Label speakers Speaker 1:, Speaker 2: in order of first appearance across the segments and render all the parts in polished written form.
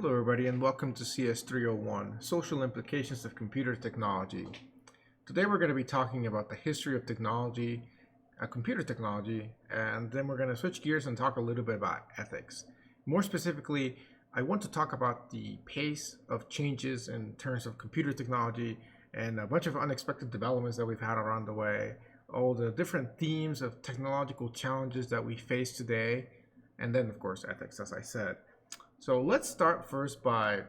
Speaker 1: Hello, everybody, and welcome to CS301 Social Implications of Computer Technology. Today, we're going to be talking about the history of technology, computer technology, and then we're going to switch gears and talk a little bit about ethics. More specifically, I want to talk about the pace of changes in terms of computer technology and a bunch of unexpected developments that we've had around the way, all the different themes of technological challenges that we face today, and then, of course, ethics, as I said. So let's start first by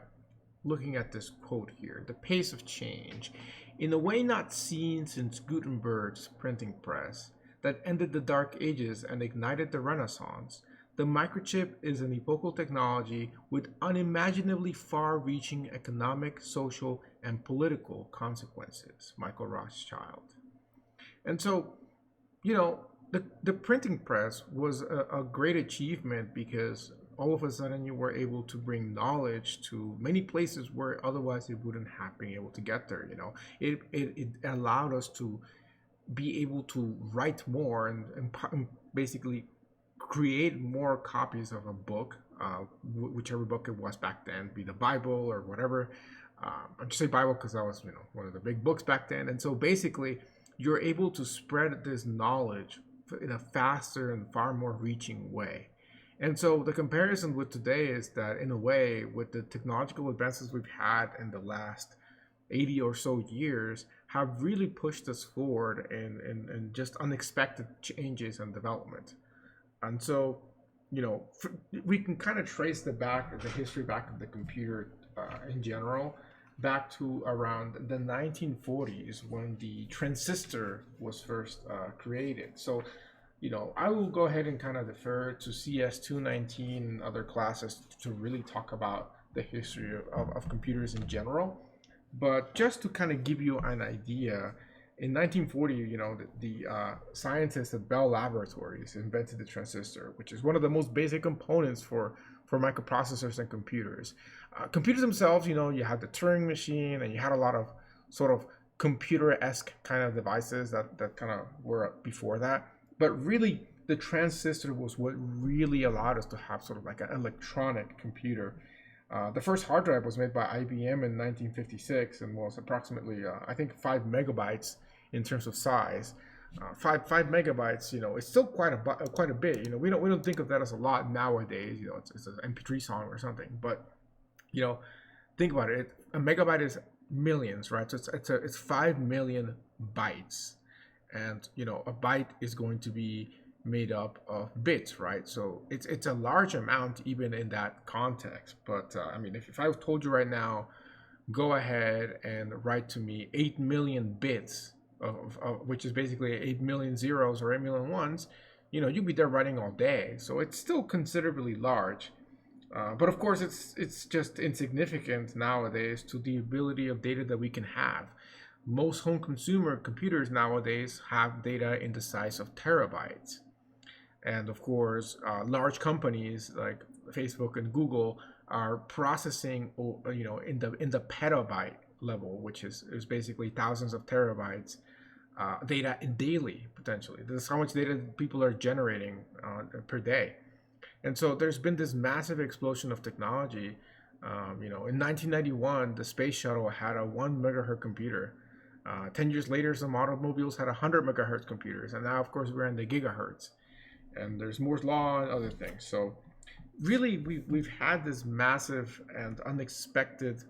Speaker 1: looking at this quote here: the pace of change, in a way not seen since Gutenberg's printing press that ended the Dark Ages and ignited the Renaissance. The microchip is an epochal technology with unimaginably far-reaching economic, social, and political consequences. Michael Rothschild. And so, the printing press was a great achievement because all of a sudden you were able to bring knowledge to many places where otherwise it wouldn't have been able to get there. It allowed us to be able to write more and basically create more copies of a book, whichever book it was back then, be the Bible or whatever. I just say Bible because that was one of the big books back then. And so basically you're able to spread this knowledge in a faster and far more reaching way. And so the comparison with today is that, in a way, with the technological advances we've had in the last 80 or so years, have really pushed us forward in just unexpected changes and development. And so, we can kind of trace the history back of the computer in general, back to around the 1940s when the transistor was first created. So I will go ahead and kind of defer to CS 219 and other classes to really talk about the history of computers in general. But just to kind of give you an idea, in 1940, the scientists at Bell Laboratories invented the transistor, which is one of the most basic components for microprocessors and computers. Computers themselves, you had the Turing machine, and you had a lot of sort of computer-esque kind of devices that kind of were before that. But really, the transistor was what really allowed us to have sort of like an electronic computer. The first hard drive was made by IBM in 1956 and was approximately, I think, 5 megabytes in terms of size. Five megabytes, it's still quite a bit. We don't think of that as a lot nowadays. It's an MP3 song or something. But think about it. A megabyte is millions, right? So it's 5 million bytes. And a byte is going to be made up of bits, right? So it's a large amount even in that context. But if I told you right now, go ahead and write to me 8 million bits of which is basically 8 million zeros or 8 million ones, you'd be there writing all day. So it's still considerably large. But of course, it's just insignificant nowadays to the ability of data that we can have. Most home consumer computers nowadays have data in the size of terabytes. And of course, large companies like Facebook and Google are processing, in the petabyte level, which is basically thousands of terabytes data daily, potentially. This is how much data people are generating per day. And so there's been this massive explosion of technology. In 1991, the space shuttle had a 1 megahertz computer. 10 years later, some automobiles had 100 megahertz computers, and now, of course, we're in the gigahertz. And there's Moore's law and other things. So, really, we've had this massive and unexpected,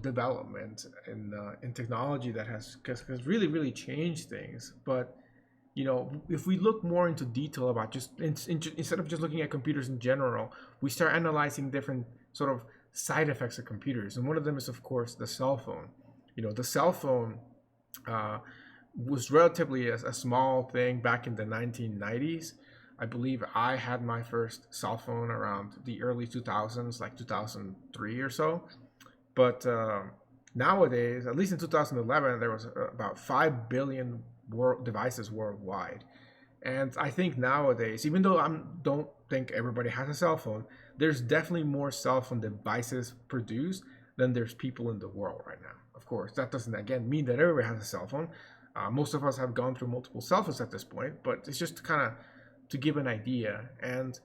Speaker 1: development in technology that has really changed things. But if we look more into detail about instead of just looking at computers in general, we start analyzing different sort of side effects of computers, and one of them is, of course, the cell phone. The cell phone was relatively a small thing back in the 1990s. I believe I had my first cell phone around the early 2000s, like 2003 or so. But nowadays, at least in 2011, there was about 5 billion devices worldwide. And I think nowadays, even though I don't think everybody has a cell phone, there's definitely more cell phone devices produced than there's people in the world right now. Of course, that doesn't, again, mean that everybody has a cell phone. Most of us have gone through multiple cell phones at this point, but it's just kind of to give an idea. And,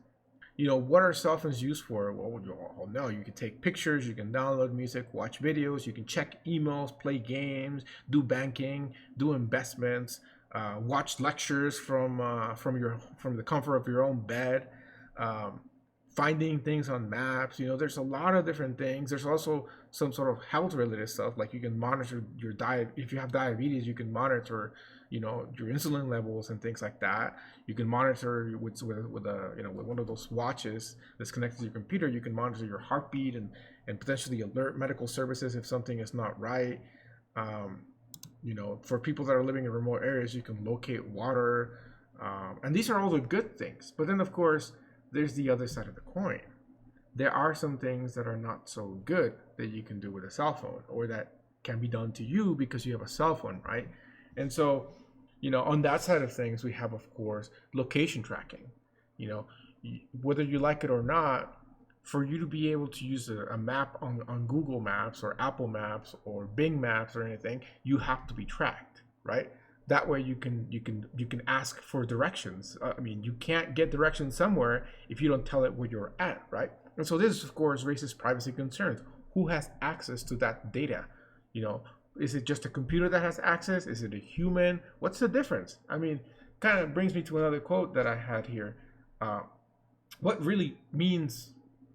Speaker 1: what are cell phones used for? Well, you all know you can take pictures, you can download music, watch videos, you can check emails, play games, do banking, do investments, watch lectures from the comfort of your own bed, um, finding things on maps. There's a lot of different things. There's also some sort of health related stuff, like you can monitor your diet. If you have diabetes, you can monitor your insulin levels and things like that. You can monitor with one of those watches that's connected to your computer. You can monitor your heartbeat and potentially alert medical services if something is not right. um, for people that are living in remote areas, you can locate water. And these are all the good things, but then of course there's the other side of the coin. There are some things that are not so good that you can do with a cell phone, or that can be done to you because you have a cell phone, right? And so, on that side of things, we have, of course, location tracking. Whether you like it or not, for you to be able to use a map on Google Maps or Apple Maps or Bing Maps or anything, you have to be tracked, right? That way you can ask for directions. You can't get directions somewhere if you don't tell it where you're at, right? And so this, of course, raises privacy concerns. Who has access to that data? Is it just a computer that has access? Is it a human? What's the difference? Kind of brings me to another quote that I had here. What really means,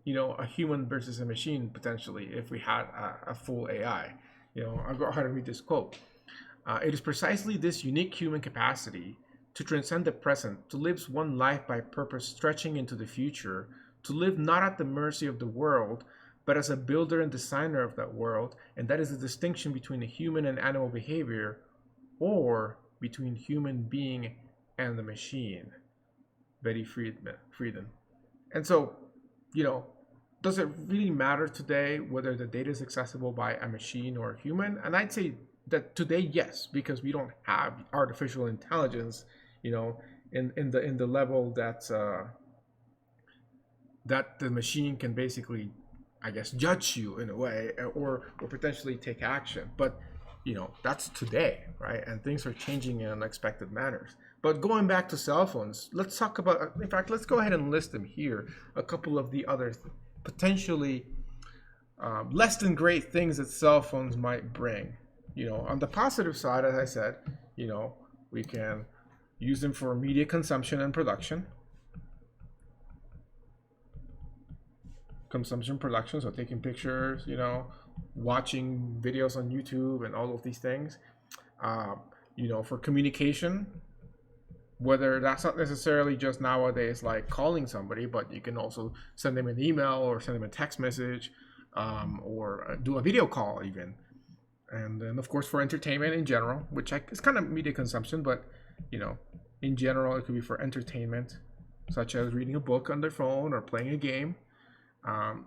Speaker 1: a human versus a machine potentially if we had a full AI? I'll go ahead and read this quote. It is precisely this unique human capacity to transcend the present, to live one life by purpose stretching into the future, to live not at the mercy of the world, but as a builder and designer of that world, and that is the distinction between a human and animal behavior, or between human being and the machine. Betty Friedan. And so, does it really matter today whether the data is accessible by a machine or a human? And I'd say that today, yes, because we don't have artificial intelligence, in the level that the machine can basically, I guess, judge you in a way, or potentially take action. But that's today, right? And things are changing in unexpected manners. But going back to cell phones, let's talk about. In fact, let's go ahead and list them here. A couple of the other potentially less than great things that cell phones might bring. On the positive side, as I said, we can use them for media consumption and production. So taking pictures, watching videos on YouTube and all of these things. For communication, whether that's not necessarily just nowadays like calling somebody, but you can also send them an email or send them a text message, or do a video call even. And then, of course, for entertainment in general, which is kind of media consumption, but, in general, it could be for entertainment, such as reading a book on their phone or playing a game.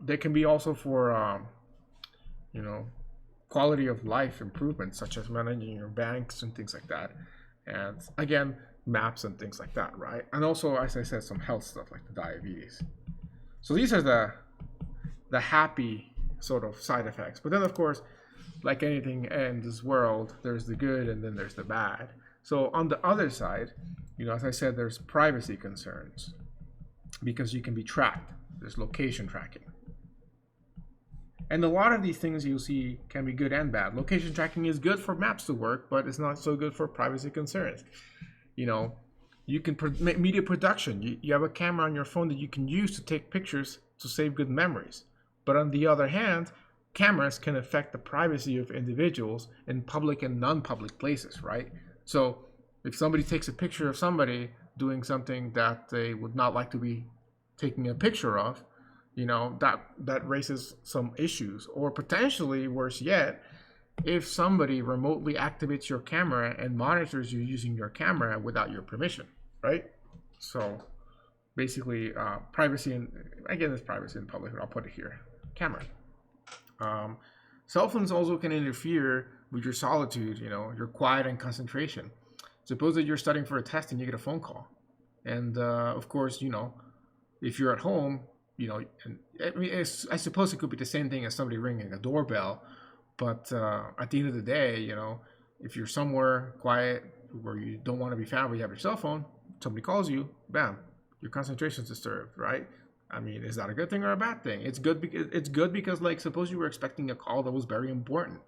Speaker 1: They can be also for, quality of life improvements, such as managing your banks and things like that. And again, maps and things like that, right? And also, as I said, some health stuff like the diabetes. So these are the happy sort of side effects. But then, of course, like anything in this world, there's the good and then there's the bad. So on the other side, as I said, there's privacy concerns because you can be tracked. There's location tracking. And a lot of these things you'll see can be good and bad. Location tracking is good for maps to work, but it's not so good for privacy concerns. You can media production. You have a camera on your phone that you can use to take pictures to save good memories. But on the other hand, cameras can affect the privacy of individuals in public and non-public places, right? So if somebody takes a picture of somebody doing something that they would not like to be taking a picture of, that raises some issues. Or potentially, worse yet, if somebody remotely activates your camera and monitors you using your camera without your permission, right? So basically, privacy, and again, it's privacy in public, but I'll put it here, camera. Cell phones also can interfere with your solitude, your quiet and concentration. Suppose that you're studying for a test and you get a phone call. And of course, if you're at home, and I suppose it could be the same thing as somebody ringing a doorbell. But at the end of the day, if you're somewhere quiet where you don't want to be found, where you have your cell phone, somebody calls you, bam, your concentration's disturbed, right? I mean, is that a good thing or a bad thing? It's good because like suppose you were expecting a call that was very important.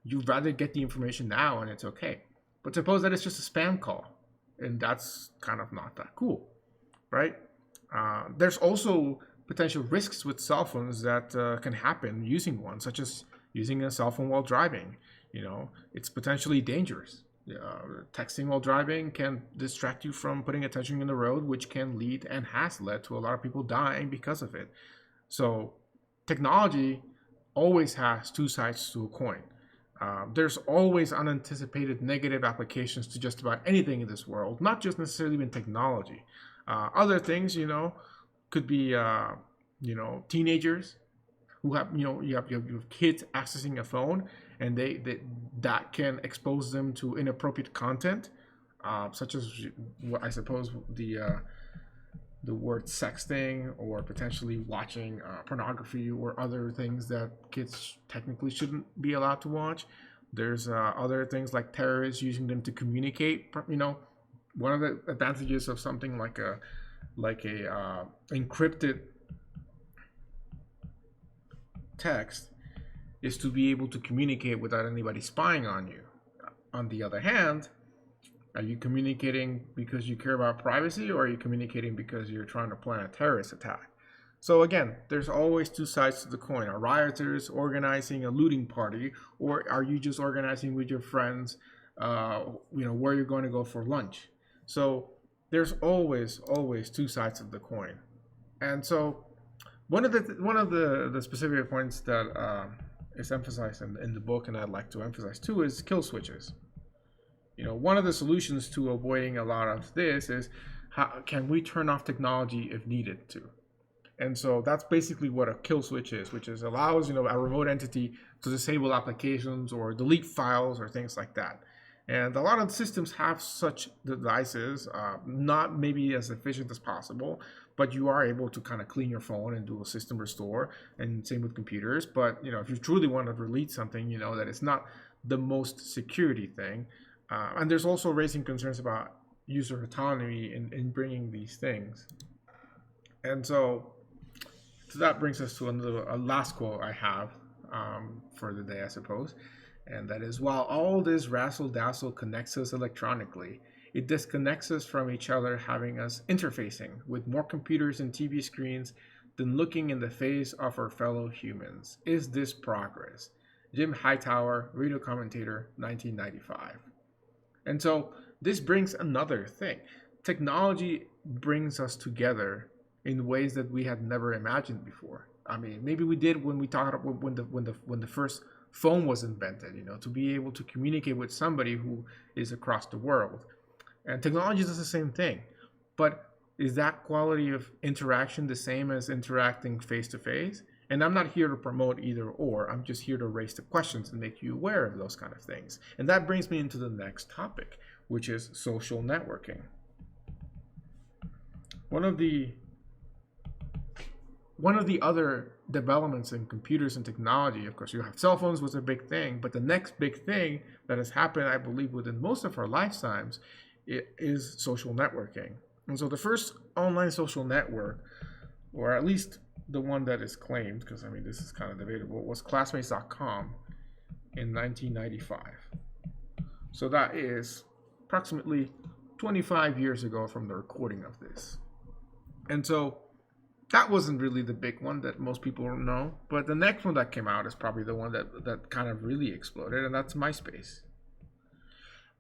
Speaker 1: You'd rather get the information now and it's okay. But suppose that it's just a spam call, and that's kind of not that cool, right? There's also potential risks with cell phones that can happen using one, such as using a cell phone while driving. It's potentially dangerous. Texting while driving can distract you from putting attention in the road, which can lead and has led to a lot of people dying because of it. So, technology always has two sides to a coin. There's always unanticipated negative applications to just about anything in this world, not just necessarily in technology. Other things, could be, teenagers who have, you have kids accessing a phone, and that can expose them to inappropriate content, such as what I suppose the word sexting, or potentially watching pornography or other things that kids technically shouldn't be allowed to watch. There's other things like terrorists using them to communicate. One of the advantages of something like a encrypted text is to be able to communicate without anybody spying on you. On the other hand, are you communicating because you care about privacy, or are you communicating because you're trying to plan a terrorist attack? So again, there's always two sides to the coin. Are rioters organizing a looting party, or are you just organizing with your friends, where you're going to go for lunch? So there's always two sides of the coin. And so one of the specific points that is emphasized in the book, and I'd like to emphasize too, is kill switches. One of the solutions to avoiding a lot of this is how can we turn off technology if needed to. And so that's basically what a kill switch is, which is allows a remote entity to disable applications or delete files or things like that. And a lot of systems have such devices, not maybe as efficient as possible, but you are able to kind of clean your phone and do a system restore, and same with computers. But if you truly want to delete something, that it's not the most security thing. And there's also raising concerns about user autonomy in bringing these things. And so that brings us to a last quote I have for the day, I suppose. And that is, while all this razzle-dazzle connects us electronically, it disconnects us from each other, having us interfacing with more computers and TV screens than looking in the face of our fellow humans. Is this progress? Jim Hightower, radio commentator, 1995. And so this brings another thing. Technology brings us together in ways that we had never imagined before. I mean, maybe we did when we talked about when the first phone was invented, to be able to communicate with somebody who is across the world. And technology does the same thing. But is that quality of interaction the same as interacting face to face? And I'm not here to promote either or. I'm just here to raise the questions and make you aware of those kind of things. And that brings me into the next topic, which is social networking. One of the other developments in computers and technology, of course, you have cell phones was a big thing, but the next big thing that has happened, I believe, within most of our lifetimes is social networking. And so the first online social network, or at least the one that is claimed, because I mean this is kind of debatable, was classmates.com in 1995. So that is approximately 25 years ago from the recording of this. And so that wasn't really the big one that most people know, but the next one that came out is probably the one that kind of really exploded, and that's MySpace.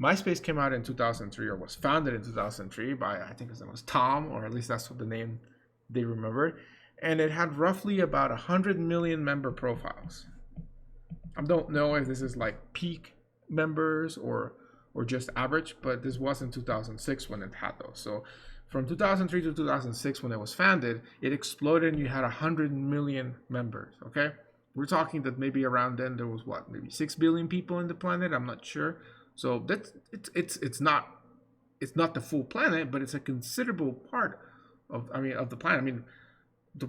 Speaker 1: MySpace came out in 2003, or was founded in 2003 by, I think his name was Tom, or at least that's what the name they remember. And it had roughly about 100 million member profiles. I don't know if this is like peak members or just average, but this was in 2006 when it had those. So from 2003 to 2006, when it was founded, it exploded and you had 100 million members, okay? We're talking that maybe around then there was maybe 6 billion people in the planet, I'm not sure. So that's it's not the full planet, but it's a considerable part of the planet. I mean, the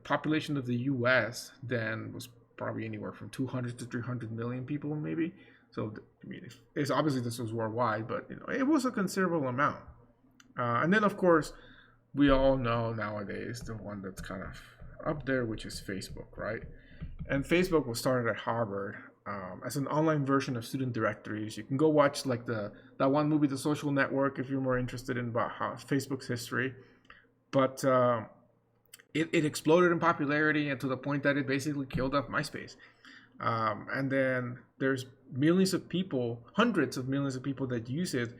Speaker 1: population of the U.S. then was probably anywhere from 200 to 300 million people, maybe. So I mean, it's obviously this was worldwide, but it was a considerable amount. And then of course, we all know nowadays the one that's kind of up there, which is Facebook, right? And Facebook was started at Harvard as an online version of student directories. You can go watch like the that one movie, The Social Network, if you're more interested in about how Facebook's history. But it exploded in popularity and to the point that it basically killed off MySpace. And then there's millions of people, hundreds of millions of people that use it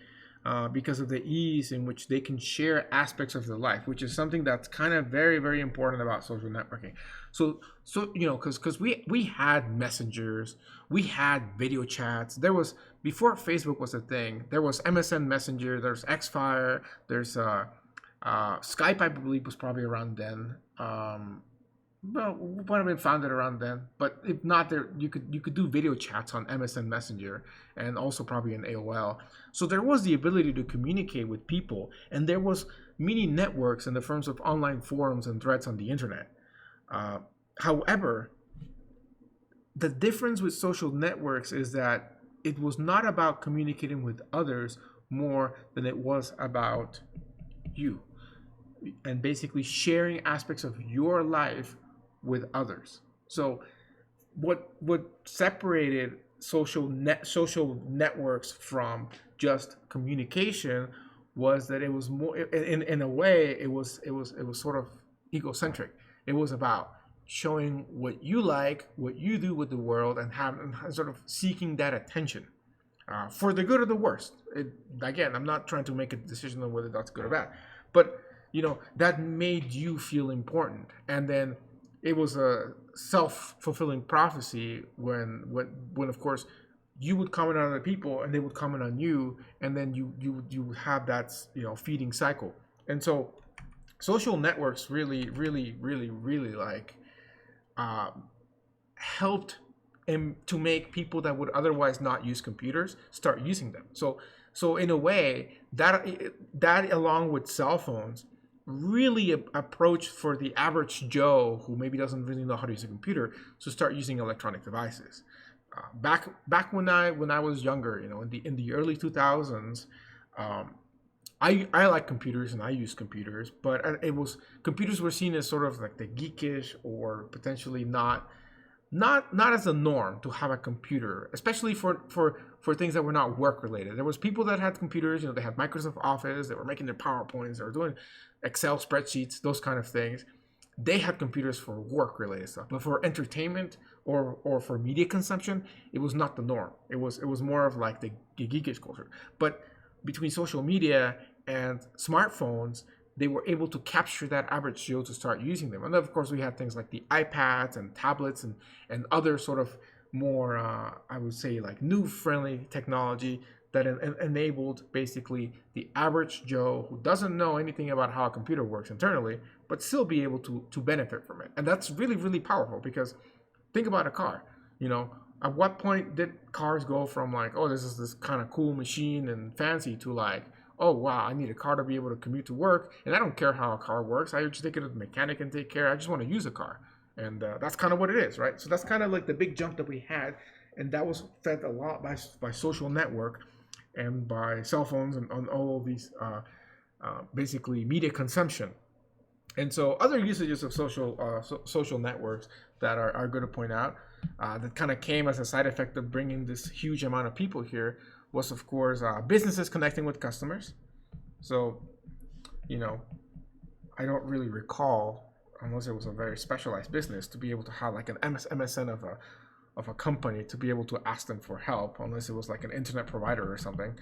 Speaker 1: because of the ease in which they can share aspects of their life, which is something that's kind of very, very important about social networking. So you know, because we had messengers, we had video chats. There was before Facebook was a thing. There was MSN Messenger. There's Xfire. There's Skype. I believe was probably around then. Well, might have been founded around then, but if not, there you could do video chats on MSN Messenger and also probably in AOL. So there was the ability to communicate with people, and there was mini networks in the forms of online forums and threads on the internet. However, the difference with social networks is that it was not about communicating with others more than it was about you, and basically sharing aspects of your life with others. So what separated social networks from just communication was that it was more in a way it was sort of egocentric. It was about showing what you like, what you do with the world, and sort of seeking that attention for the good or the worst. Again, I'm not trying to make a decision on whether that's good or bad, but you know that made you feel important, and then it was a self-fulfilling prophecy when of course you would comment on other people and they would comment on you, and then you would have that feeding cycle. And so social networks really like helped to make people that would otherwise not use computers start using them. So in a way that along with cell phones really approach for the average Joe who maybe doesn't really know how to use a computer to start using electronic devices. Back when I was younger, in the early 2000s, I like computers and I use computers, but computers were seen as sort of like the geekish or potentially not as a norm to have a computer, especially for things that were not work related. There was people that had computers, they had Microsoft Office, they were making their PowerPoints, they were doing Excel spreadsheets, those kind of things. They had computers for work related stuff, but for entertainment or for media consumption, it was not the norm. It was more of like the geekish culture. But between social media and smartphones, they were able to capture that average Joe to start using them. And then, of course, we had things like the iPads and tablets and other sort of more, I would say, like new friendly technology that enabled basically the average Joe who doesn't know anything about how a computer works internally, but still be able to benefit from it. And that's really, really powerful, because think about a car. At what point did cars go from like, oh, this is this kind of cool machine and fancy, to like, oh wow, I need a car to be able to commute to work, and I don't care how a car works. I just take it to the mechanic and take care. I just want to use a car, and that's kind of what it is, right? So that's kind of like the big jump that we had, and that was fed a lot by social network and by cell phones and on all of these basically media consumption. And so other usages of social networks that are good to point out that kind of came as a side effect of bringing this huge amount of people here was, of course, businesses connecting with customers. So, I don't really recall, unless it was a very specialized business, to be able to have like an MSN of a company to be able to ask them for help, unless it was like an internet provider or something.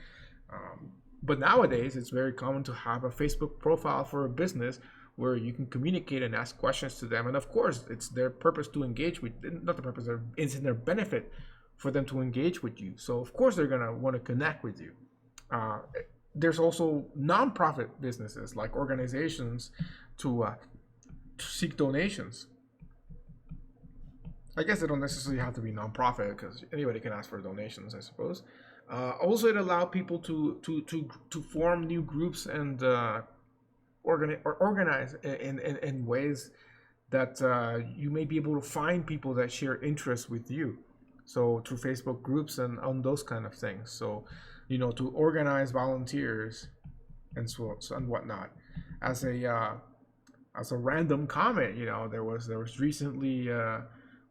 Speaker 1: But nowadays, it's very common to have a Facebook profile for a business where you can communicate and ask questions to them. And of course, it's their purpose to engage with, not the purpose, it's in their benefit for them to engage with you. So of course, they're going to want to connect with you. There's also nonprofit businesses like organizations to seek donations. I guess they don't necessarily have to be nonprofit, because anybody can ask for donations, I suppose. Also, it allowed people to form new groups and organize in ways that you may be able to find people that share interests with you. So through Facebook groups and on those kind of things. So, to organize volunteers and so and whatnot. as a random comment. There was recently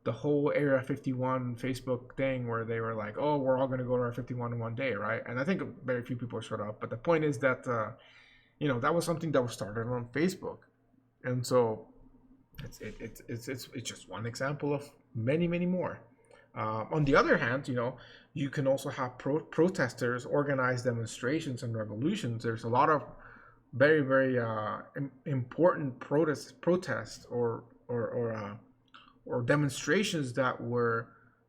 Speaker 1: the whole Area 51 Facebook thing where they were like, "Oh, we're all going to go to Area 51 in one day," right? And I think very few people showed up. But the point is that that was something that was started on Facebook, and so it's just one example of many, many more. On the other hand, you can also have protesters organize demonstrations and revolutions. There's a lot of very, very important protests or demonstrations that were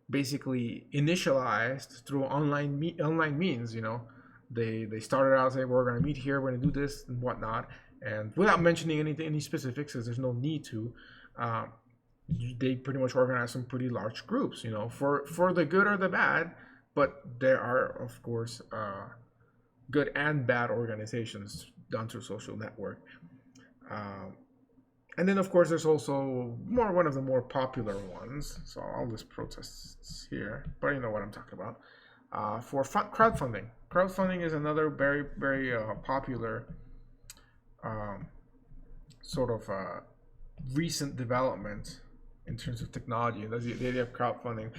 Speaker 1: basically initialized through online means. They started out saying, we're going to meet here, we're going to do this and whatnot, and without mentioning any specifics, because there's no need to. They pretty much organize some pretty large groups, for the good or the bad. But there are, of course, good and bad organizations done through social network. And then, of course, there's also one of the more popular ones. So I'll list protests here, but you know what I'm talking about. For crowdfunding. Crowdfunding is another very, very popular sort of recent development in terms of technology. That's the idea of crowdfunding.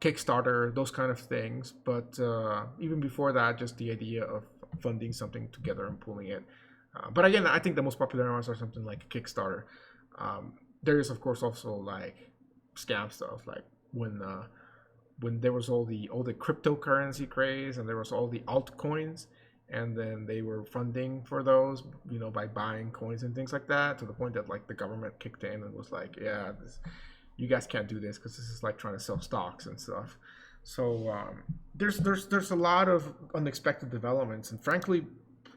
Speaker 1: Kickstarter, those kind of things. But even before that, just the idea of funding something together and pooling it. But again, I think the most popular ones are something like Kickstarter. There is, of course, also like scam stuff, like when there was all the cryptocurrency craze and there was all the altcoins, and then they were funding for those, by buying coins and things like that, to the point that like the government kicked in and was like, yeah, you guys can't do this because this is like trying to sell stocks and stuff. So there's a lot of unexpected developments, and frankly,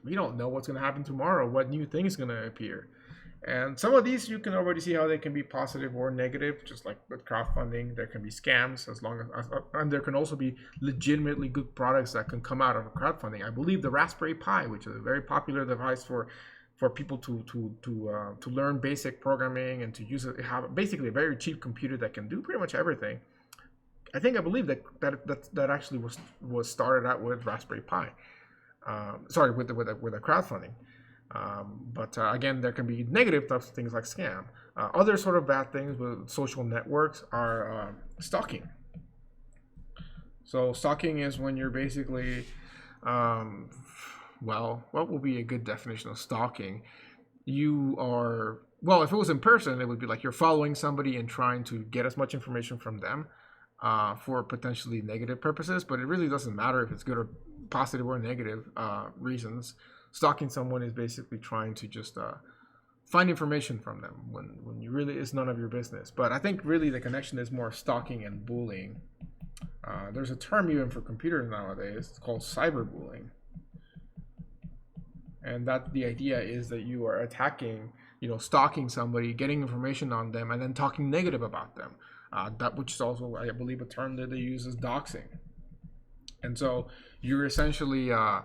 Speaker 1: we don't know what's going to happen tomorrow, what new thing is going to appear. And some of these you can already see how they can be positive or negative, just like with crowdfunding. There can be scams, and there can also be legitimately good products that can come out of crowdfunding. I believe the Raspberry Pi, which is a very popular device for people to learn basic programming and to use it, have basically a very cheap computer that can do pretty much everything. I believe that actually was started out with Raspberry Pi. With a crowdfunding. But again, there can be negative things like scam. Other sort of bad things with social networks are stalking. So stalking is when you're basically, what would be a good definition of stalking? You are, if it was in person, it would be like you're following somebody and trying to get as much information from them for potentially negative purposes, but it really doesn't matter if it's good or positive or negative reasons. Stalking someone is basically trying to just find information from them when you really it's none of your business. But I think really the connection is more stalking and bullying. There's a term even for computers nowadays. It's called cyberbullying, and that the idea is that you are attacking, stalking somebody, getting information on them, and then talking negative about them. That which is also, I believe, a term that they use is doxing. And so you're essentially, I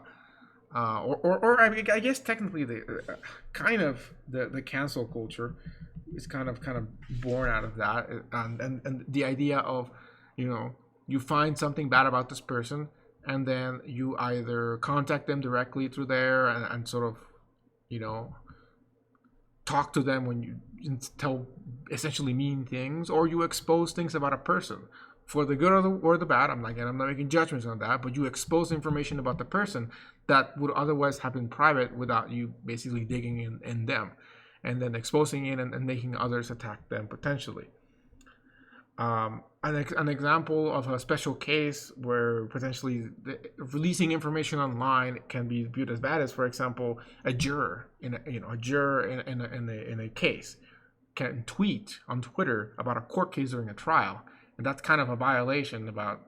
Speaker 1: guess technically the the cancel culture is kind of born out of that, and the idea of, you find something bad about this person, and then you either contact them directly through there and sort of, talk to them when you tell essentially mean things, or you expose things about a person for the good or the bad. I'm not making judgments on that, but you expose information about the person that would otherwise have been private without you basically digging in them, and then exposing it and making others attack them potentially. An example of a special case where potentially releasing information online can be viewed as bad is, for example, a juror in a case can tweet on Twitter about a court case during a trial, and that's kind of a violation about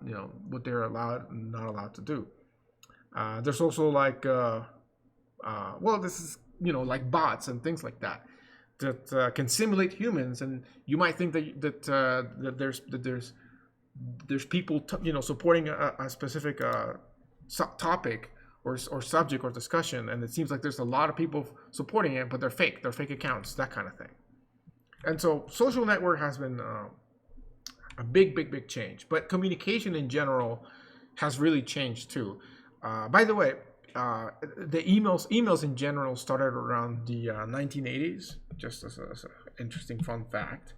Speaker 1: what they're allowed and not allowed to do. There's also like this is like bots and things like that can simulate humans, and you might think that there's people supporting a specific topic or subject or discussion, and it seems like there's a lot of people supporting it, but they're fake accounts, that kind of thing. And so social network has been a big change, but communication in general has really changed too. By the way, the emails in general started around the 1980s. Just as an interesting fun fact,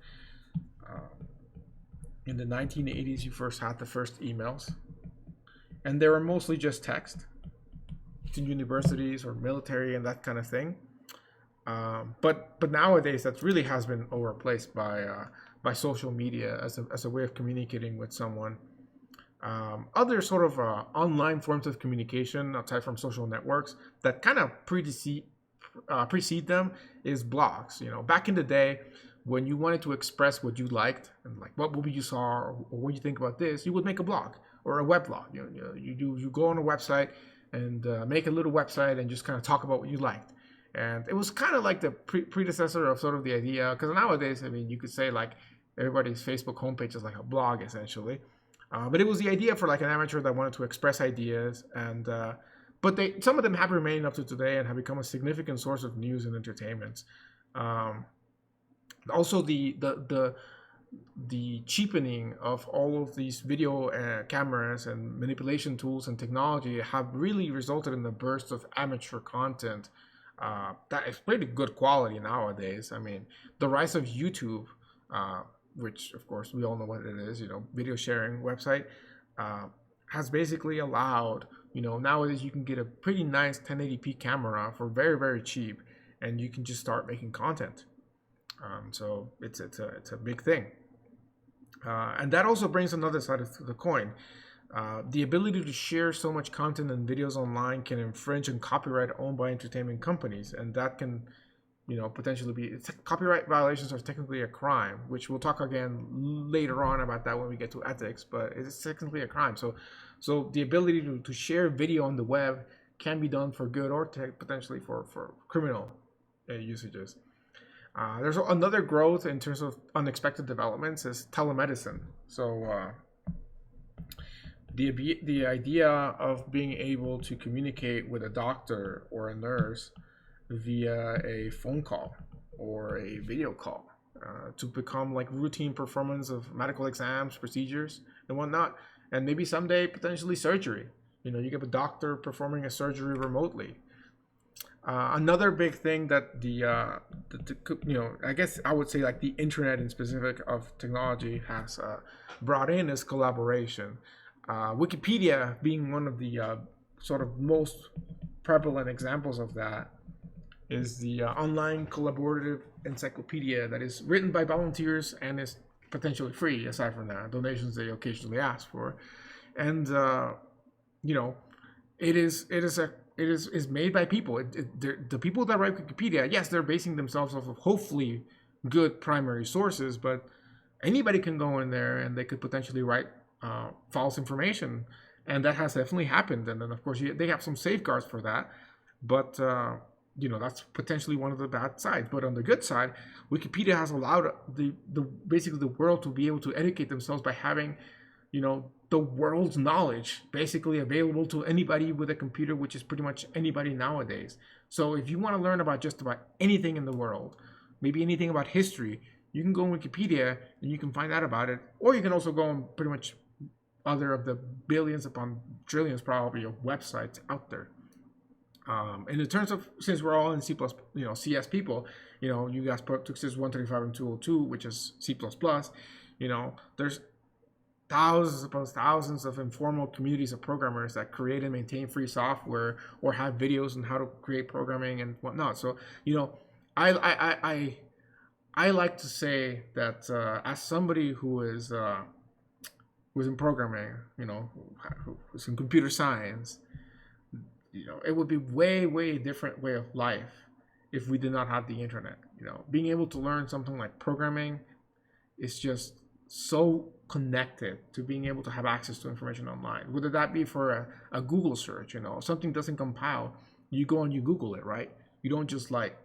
Speaker 1: in the 1980s, you first had the first emails, and they were mostly just text to universities or military and that kind of thing. But nowadays, that really has been replaced by social media as a way of communicating with someone. Other sort of online forms of communication outside from social networks that kind of precede them is blogs. Back in the day, when you wanted to express what you liked and like what movie you saw or what you think about this, you would make a blog or a weblog. You go on a website and make a little website and just kind of talk about what you liked. And it was kind of like the predecessor of sort of the idea, because nowadays, I mean, you could say like everybody's Facebook homepage is like a blog essentially. But it was the idea for like an amateur that wanted to express ideas, and but some of them have remained up to today and have become a significant source of news and entertainment. Also, the cheapening of all of these video cameras and manipulation tools and technology have really resulted in the burst of amateur content that is pretty good quality nowadays. I mean, the rise of YouTube, which of course we all know what it is, video sharing website, has basically allowed, nowadays you can get a pretty nice 1080p camera for very, very cheap, and you can just start making content. So it's a big thing. And that also brings another side of the coin. The ability to share so much content and videos online can infringe on copyright owned by entertainment companies, and that can potentially be copyright violations are technically a crime, which we'll talk again later on about that when we get to ethics, but it's technically a crime. So the ability to share video on the web can be done for good or potentially for criminal usages. There's another growth in terms of unexpected developments is telemedicine. So the idea of being able to communicate with a doctor or a nurse via a phone call or a video call to become like routine performance of medical exams, procedures, and whatnot, and maybe someday potentially surgery. You get a doctor performing a surgery remotely. Another big thing that I guess I would say like the internet in specific of technology has brought in is collaboration. Wikipedia being one of the sort of most prevalent examples of that is the online collaborative encyclopedia that is written by volunteers and is potentially free, aside from that donations they occasionally ask for. And it is made by people. The people that write Wikipedia, yes, they're basing themselves off of hopefully good primary sources, but anybody can go in there and they could potentially write false information, and that has definitely happened. And then of course they have some safeguards for that, but that's potentially one of the bad sides. But on the good side, Wikipedia has allowed basically the world to be able to educate themselves by having the world's knowledge basically available to anybody with a computer, which is pretty much anybody nowadays. So if you want to learn about just about anything in the world, maybe anything about history, you can go on Wikipedia and you can find out about it. Or you can also go on pretty much other of the billions upon trillions probably of websites out there. And in terms of, since we're all in C++, CS people, you guys took CIS 135 and 202, which is C++, there's thousands upon thousands of informal communities of programmers that create and maintain free software or have videos on how to create programming and whatnot. So, I like to say that as somebody who is in programming, who's in computer science, it would be way different way of life if we did not have the internet. Being able to learn something like programming is just so connected to being able to have access to information online, whether that be for a Google search. Something doesn't compile, you go and you Google it, right? You don't just like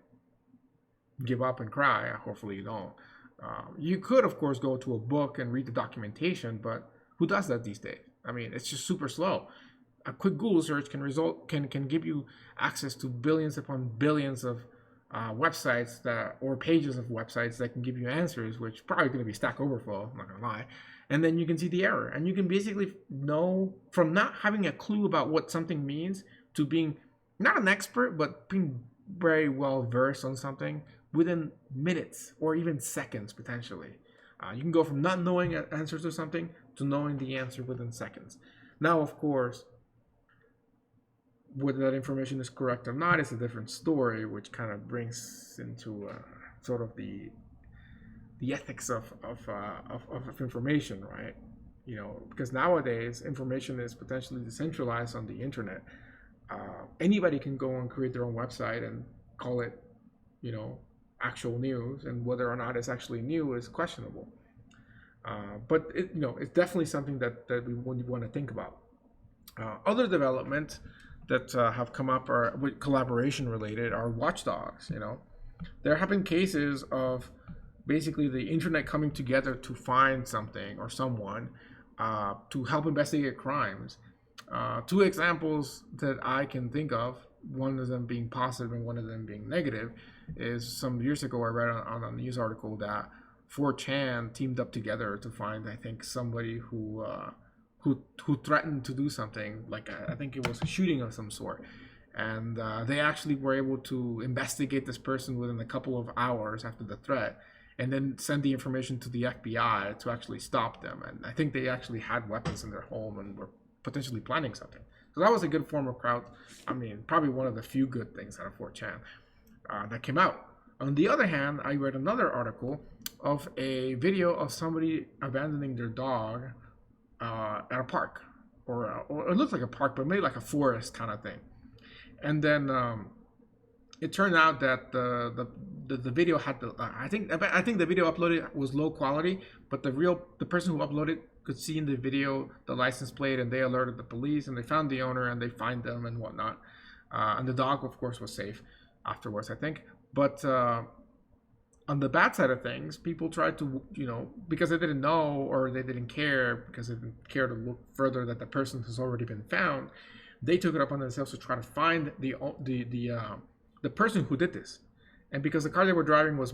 Speaker 1: give up and cry. Hopefully you don't. You could of course go to a book and read the documentation, but who does that these days? I mean, it's just super slow. A quick Google search can give you access to billions upon billions of websites or pages of websites that can give you answers, which probably going to be Stack Overflow, I'm not gonna lie. And then you can see the error, and you can basically know from not having a clue about what something means, to being not an expert, but being very well versed on something within minutes or even seconds potentially. You can go from not knowing answers to something to knowing the answer within seconds. Now, of course, whether that information is correct or not is a different story, which kind of brings into sort of the ethics of information, right? Because nowadays information is potentially decentralized on the internet. Anybody can go and create their own website and call it, actual news, and whether or not it's actually new is questionable. But it's definitely something that we want to think about. Other development that have come up are with collaboration related are watchdogs. There have been cases of basically the internet coming together to find something or someone to help investigate crimes. Two examples that I can think of, one of them being positive and one of them being negative, is some years ago I read on a news article that 4chan teamed up together to find, I think, somebody who threatened to do something, like I think it was a shooting of some sort, and they actually were able to investigate this person within a couple of hours after the threat, and then send the information to the FBI to actually stop them. And I think they actually had weapons in their home and were potentially planning something. So that was a good form of probably one of the few good things out of 4chan that came out. On the other hand, I read another article of a video of somebody abandoning their dog at a park, or it looked like a park, but maybe like a forest kind of thing. And then it turned out that the video had I think the video uploaded was low quality, but the person who uploaded could see in the video the license plate, and they alerted the police, and they found the owner, and they fined them and whatnot. And the dog, of course, was safe afterwards, I think. But on the bad side of things, people tried to, because they didn't know or they didn't care, because they didn't care to look further that the person has already been found, they took it upon themselves to try to find the person who did this. And because the car they were driving was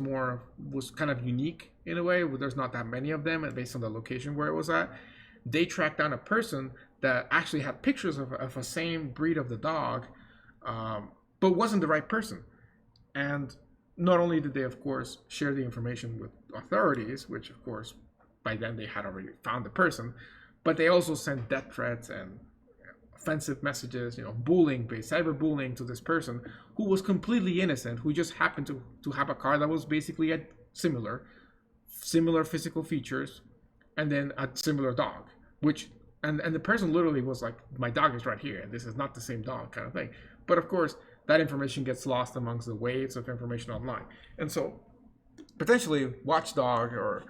Speaker 1: kind of unique in a way, where there's not that many of them, and based on the location where it was at, they tracked down a person that actually had pictures of a same breed of the dog, but wasn't the right person. And not only did they, of course, share the information with authorities, which, of course, by then they had already found the person, but they also sent death threats and offensive messages, bullying, cyberbullying to this person who was completely innocent, who just happened to have a car that was basically a similar physical features, and then a similar dog, which, and the person literally was like, my dog is right here, and this is not the same dog, kind of thing. But of course, that information gets lost amongst the waves of information online. And so potentially watchdog or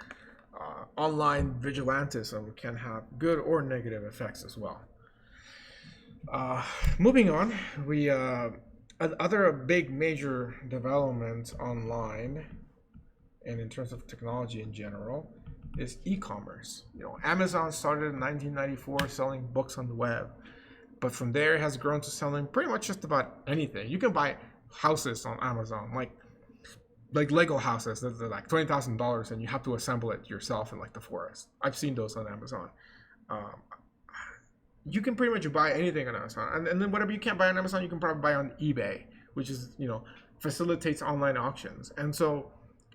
Speaker 1: online vigilantism can have good or negative effects as well. Moving on, we other big major development online and in terms of technology in general is e-commerce. Amazon started in 1994 selling books on the web, but from there it has grown to selling pretty much just about anything. You can buy houses on Amazon, like Lego houses that are like $20,000, and you have to assemble it yourself in like the forest. I've seen those on Amazon. You can pretty much buy anything on Amazon, and then whatever you can't buy on Amazon, you can probably buy on eBay, which is facilitates online auctions. And so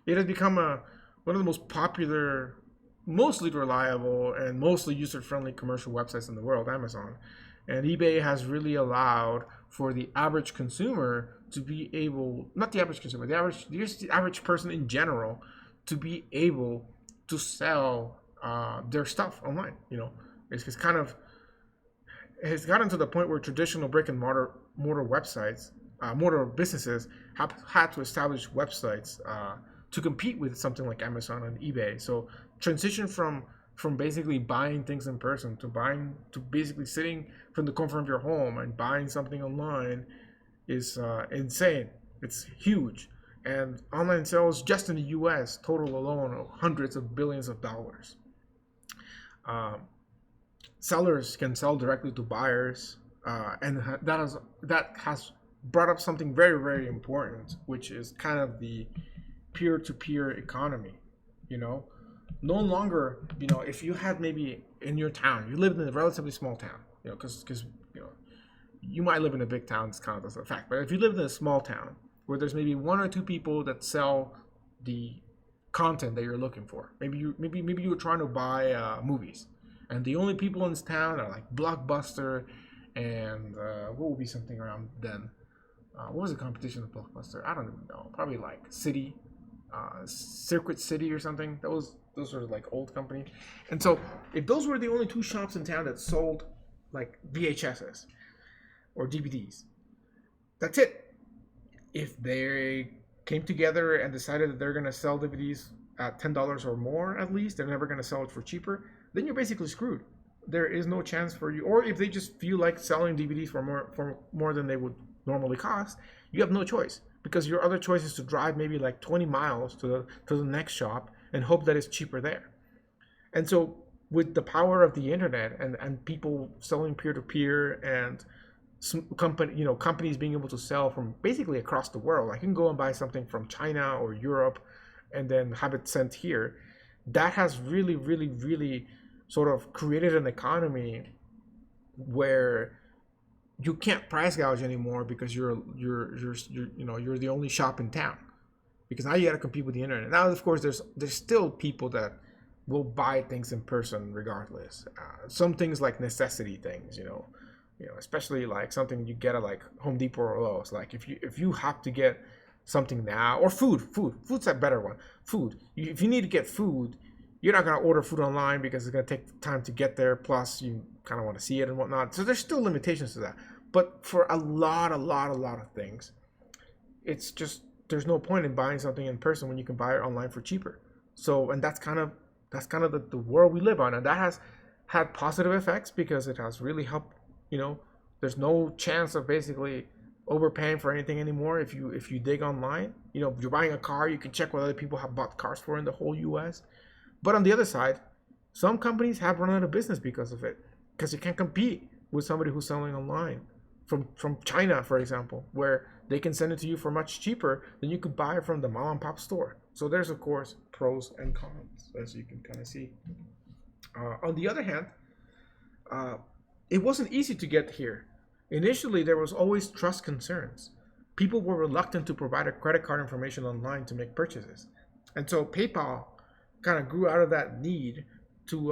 Speaker 1: it has become one of the most popular, mostly reliable, and mostly user-friendly commercial websites in the world, Amazon. And eBay has really allowed for the average consumer to be able, not the average consumer, the average person in general, to be able to sell their stuff online. It's kind of, it's gotten to the point where traditional brick and mortar websites, mortar businesses have had to establish websites to compete with something like Amazon and eBay. So transition from basically buying things in person to basically sitting from the comfort of your home and buying something online is insane. It's huge. And online sales just in the US total alone are hundreds of billions of dollars. Sellers can sell directly to buyers, and that has brought up something very, very important, which is kind of the peer-to-peer economy. No longer, if you had maybe in your town, you lived in a relatively small town, because you might live in a big town, it's kind of that's a fact. But if you live in a small town where there's maybe one or two people that sell the content that you're looking for, maybe you were trying to buy movies, and the only people in this town are like Blockbuster, and what would be something around then? What was the competition with Blockbuster? I don't even know. Probably like City, Circuit City or something. Those are like old companies. And so if those were the only two shops in town that sold like VHSs or DVDs, that's it. If they came together and decided that they're going to sell DVDs at $10 or more, at least they're never going to sell it for cheaper, then you're basically screwed. There is no chance for you. Or if they just feel like selling DVDs for more than they would normally cost, you have no choice, because your other choice is to drive maybe like 20 miles to the next shop and hope that it's cheaper there. And so with the power of the internet and people selling peer-to-peer and companies being able to sell from basically across the world, I can go and buy something from China or Europe and then have it sent here. That has really, really, really sort of created an economy where you can't price gouge anymore because you're the only shop in town, because now you got to compete with the internet. Now, of course, there's still people that will buy things in person regardless. Some things like necessity things, especially like something you get at like Home Depot or Lowe's. Like if you have to get something now, or food's a better one. If you need to get food, you're not going to order food online because it's going to take time to get there. Plus, you kind of want to see it and whatnot. So there's still limitations to that. But for a lot of things, it's just, there's no point in buying something in person when you can buy it online for cheaper. So, and that's kind of the world we live on. And that has had positive effects because it has really helped, there's no chance of basically overpaying for anything anymore. If you dig online, you're buying a car, you can check what other people have bought cars for in the whole US. But on the other side, some companies have run out of business because of it, because you can't compete with somebody who's selling online from China, for example, where they can send it to you for much cheaper than you could buy from the mom and pop store. So there's, of course, pros and cons, as you can kind of see. On the other hand, it wasn't easy to get here. Initially, there was always trust concerns. People were reluctant to provide a credit card information online to make purchases. And so PayPal kind of grew out of that need to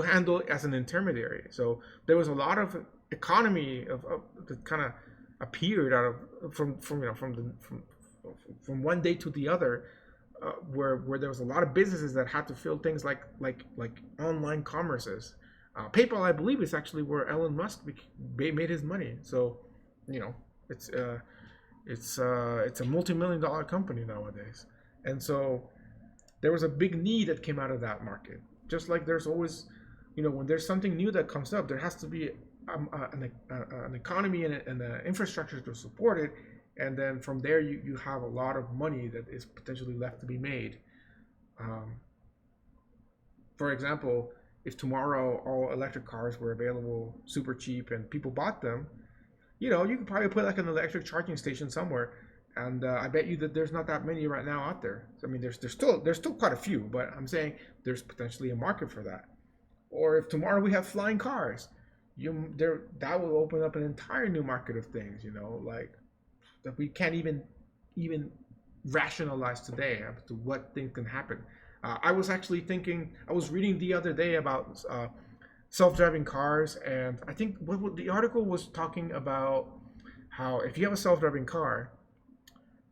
Speaker 1: handle it as an intermediary. So there was a lot of economy of that kind of appeared out of from one day to the other, where there was a lot of businesses that had to fill things like online commerces. PayPal, I believe, is actually where Elon Musk made his money. So, it's a multi-million-dollar company nowadays, and so there was a big need that came out of that market. Just like there's always, when there's something new that comes up, there has to be an economy and an infrastructure to support it, and then from there you have a lot of money that is potentially left to be made. For example, if tomorrow all electric cars were available super cheap and people bought them, you could probably put like an electric charging station somewhere, and I bet you that there's not that many right now out there. I mean, there's still quite a few, but I'm saying there's potentially a market for that. Or if tomorrow we have flying cars, that will open up an entire new market of things, like that we can't even rationalize today as to what things can happen. I was reading the other day about self-driving cars, and I think what the article was talking about, how if you have a self-driving car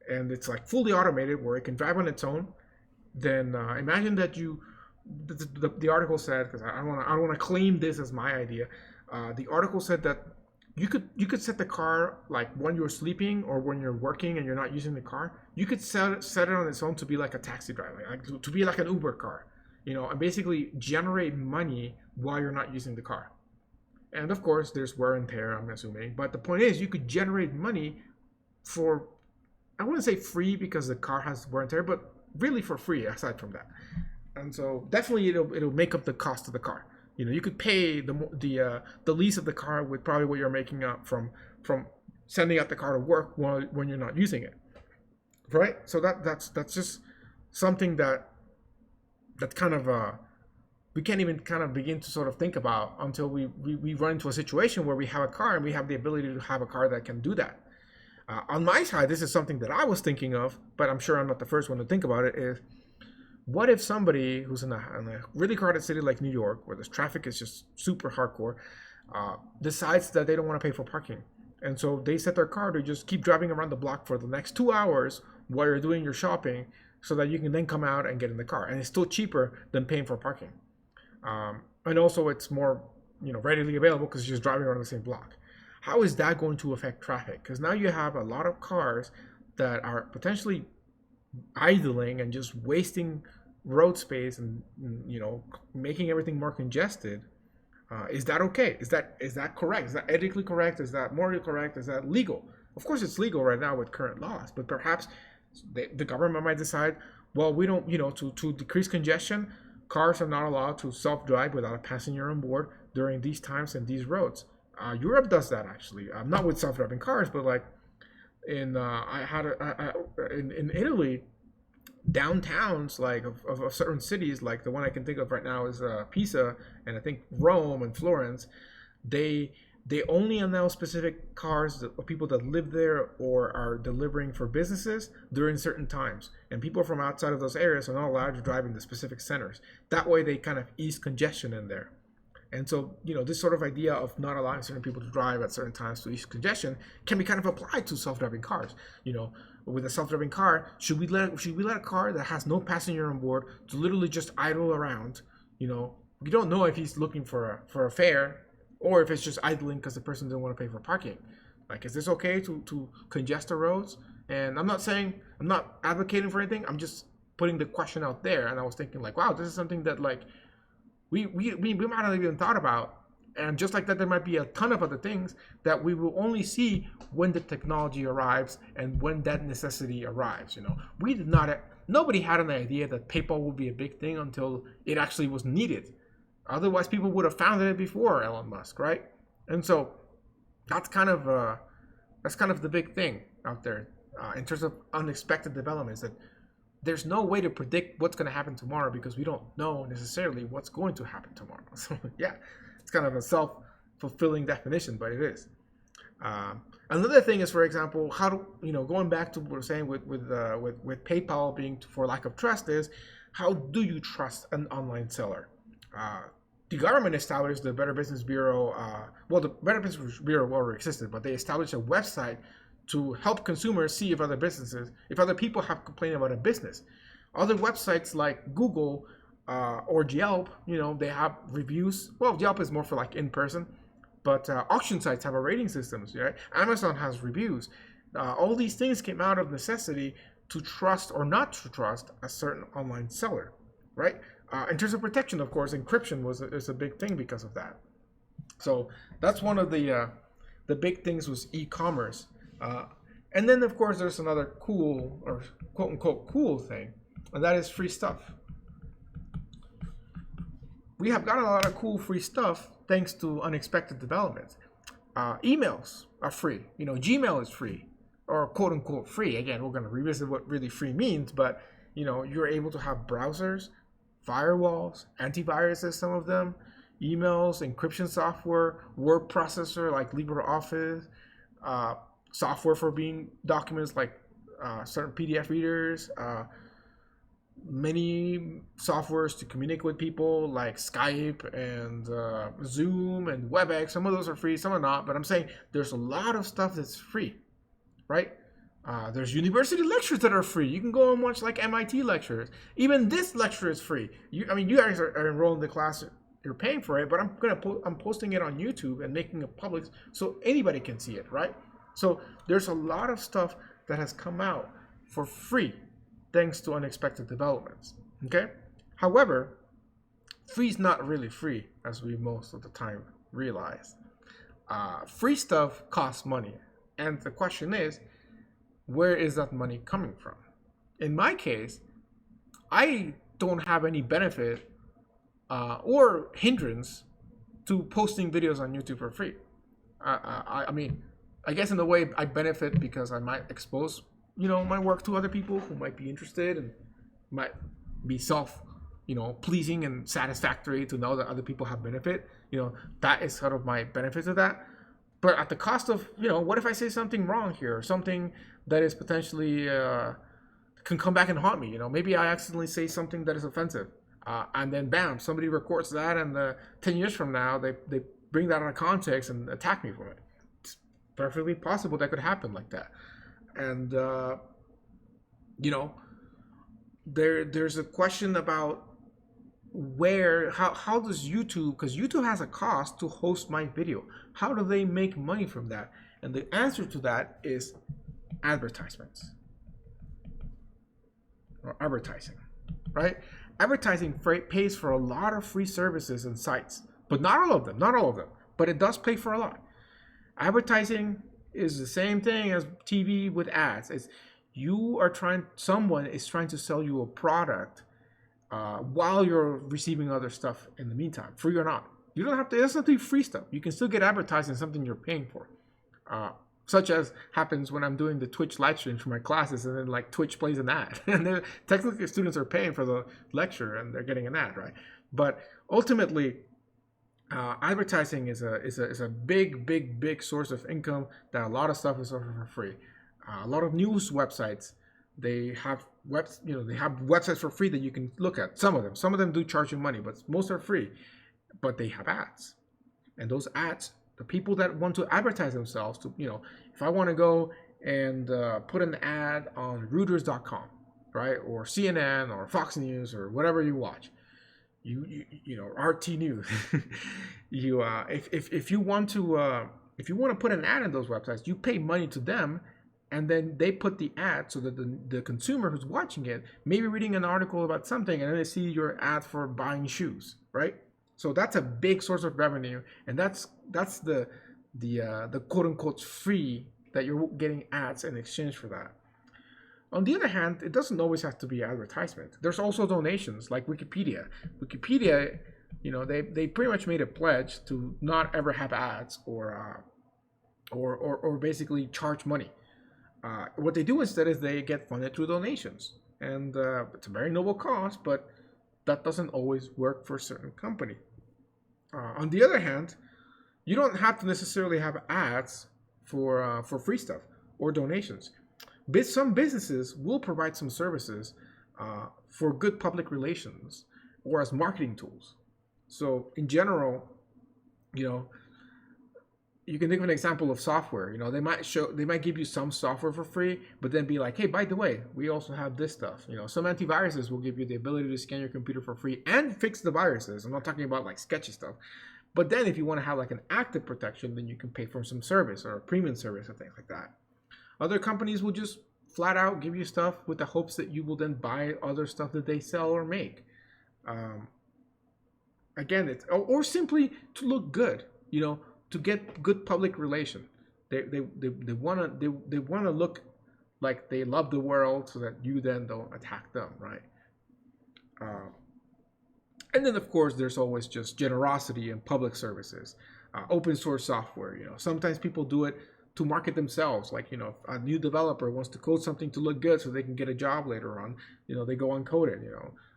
Speaker 1: and it's like fully automated where it can drive on its own, then imagine that the article said, because I don't want to claim this as my idea. The article said that you could set the car, like when you're sleeping or when you're working and you're not using the car, you could set it on its own to be like a taxi driver, like to be like an Uber car, and basically generate money while you're not using the car. And of course, there's wear and tear, I'm assuming. But the point is, you could generate money for, I wouldn't say free because the car has wear and tear, but really for free aside from that. And so definitely it'll make up the cost of the car. You could pay the lease of the car with probably what you're making up from sending out the car to work when you're not using it, right? So that's just something that kind of we can't even kind of begin to sort of think about until we run into a situation where we have a car and we have the ability to have a car that can do that. On my side, this is something that I was thinking of, but I'm sure I'm not the first one to think about it, is what if somebody who's in a really crowded city like New York, where the traffic is just super hardcore, decides that they don't want to pay for parking. And so they set their car to just keep driving around the block for the next 2 hours while you're doing your shopping so that you can then come out and get in the car. And it's still cheaper than paying for parking. And also it's more, readily available because you're just driving around the same block. How is that going to affect traffic? Because now you have a lot of cars that are potentially idling and just wasting road space and making everything more congested. Is that okay? Is that correct? Is that ethically correct? Is that morally correct? Is that legal? Of course it's legal right now with current laws, but perhaps the government might decide, well, we don't, to decrease congestion, cars are not allowed to self-drive without a passenger on board during these times and these roads. Europe does that actually, not with self-driving cars, but like in in Italy, downtowns like of certain cities, like the one I can think of right now is Pisa, and I think Rome and Florence. They only allow specific cars of people that live there or are delivering for businesses during certain times, and people from outside of those areas are not allowed to drive in the specific centers. That way they kind of ease congestion in there. And so, this sort of idea of not allowing certain people to drive at certain times to ease congestion can be kind of applied to self-driving cars. With a self-driving car, should we let a car that has no passenger on board to literally just idle around? We don't know if he's looking for a fare or if it's just idling because the person doesn't want to pay for parking. Like, is this okay to congest the roads? And I'm not advocating for anything. I'm just putting the question out there. And I was thinking like, wow, this is something that like we might not even thought about. And just like that, there might be a ton of other things that we will only see when the technology arrives and when that necessity arrives. Nobody had an idea that PayPal would be a big thing until it actually was needed. Otherwise, people would have found it before Elon Musk, right? And so that's kind of the big thing out there in terms of unexpected developments, that there's no way to predict what's going to happen tomorrow because we don't know necessarily what's going to happen tomorrow. So yeah, it's kind of a self-fulfilling definition, but it is. Another thing is, for example, how to going back to what we're saying with PayPal being for lack of trust, is how do you trust an online seller? The government established the Better Business Bureau. The Better Business Bureau already existed, but they established a website to help consumers see if other people have complained about a business. Other websites like Google or Yelp, they have reviews. Well, Yelp is more for like in person, but auction sites have a rating systems, right? Amazon has reviews. All these things came out of necessity to trust or not to trust a certain online seller, right? In terms of protection, of course, encryption is a big thing because of that. So that's one of the big things was e-commerce. And then, of course, there's another cool or quote-unquote cool thing, and that is free stuff. We have gotten a lot of cool free stuff thanks to unexpected developments. Emails are free. Gmail is free, or quote-unquote free. Again, we're going to revisit what really free means, but, you're able to have browsers, firewalls, antiviruses, some of them, emails, encryption software, word processor like LibreOffice, software for being documents like certain PDF readers, many softwares to communicate with people like Skype and Zoom and WebEx. Some of those are free, some are not, but I'm saying there's a lot of stuff that's free, right? There's university lectures that are free. You can go and watch like MIT lectures. Even this lecture is free. You guys are enrolled in the class, you're paying for it, but I'm posting it on YouTube and making it public so anybody can see it, right? So there's a lot of stuff that has come out for free thanks to unexpected developments. Okay? However, free is not really free, as we most of the time realize. Free stuff costs money. And the question is, where is that money coming from? In my case, I don't have any benefit or hindrance to posting videos on YouTube for free. I guess in a way I benefit because I might expose, my work to other people who might be interested and might be pleasing and satisfactory to know that other people have benefit. That is sort of my benefit to that. But at the cost of, what if I say something wrong here, or something that is potentially can come back and haunt me? Maybe I accidentally say something that is offensive, and then bam, somebody records that, and 10 years from now, they bring that out of context and attack me for it. It's perfectly possible that could happen like that. And there's a question about how does YouTube, because YouTube has a cost to host my video, how do they make money from that? And the answer to that is advertisements, or advertising, right? Advertising pays for a lot of free services and sites, but not all of them, but it does pay for a lot. Advertising is the same thing as TV with ads. Someone is trying to sell you a product while you're receiving other stuff in the meantime, free or not. You don't have to, it doesn't have to be free stuff. You can still get advertised in something you're paying for. Such as happens when I'm doing the Twitch live streams for my classes, and then like Twitch plays an ad. And technically students are paying for the lecture and they're getting an ad, right? But ultimately, advertising is a big source of income that a lot of stuff is offered for free. A lot of news websites, they have websites for free that you can look at. Some of them do charge you money, but most are free. But they have ads, and those ads, the people that want to advertise themselves to, if I want to go and put an ad on Reuters.com, right, or CNN or Fox News or whatever you watch, RT News, if you want to put an ad in those websites, you pay money to them. And then they put the ad so that the consumer who's watching it may be reading an article about something, and then they see your ad for buying shoes, right? So that's a big source of revenue, and that's the quote unquote free that you're getting ads in exchange for that. On the other hand, it doesn't always have to be advertisement. There's also donations, like Wikipedia. Wikipedia, they pretty much made a pledge to not ever have ads or basically charge money. What they do instead is they get funded through donations, and it's a very noble cause, but that doesn't always work for a certain company. On the other hand, you don't have to necessarily have ads for free stuff or donations. Some businesses will provide some services for good public relations or as marketing tools. So in general, you can think of an example of software. They might give you some software for free, but then be like, hey, by the way, we also have this stuff. Some antiviruses will give you the ability to scan your computer for free and fix the viruses. I'm not talking about like sketchy stuff. But then if you want to have like an active protection, then you can pay for some service or a premium service or things like that. Other companies will just flat out give you stuff with the hopes that you will then buy other stuff that they sell or make. Again, or simply to look good, to get good public relation. They wanna look like they love the world, so that you then don't attack them, right? And then of course there's always just generosity and public services, open source software. Sometimes people do it to market themselves. Like if a new developer wants to code something to look good so they can get a job later on, they go uncode it.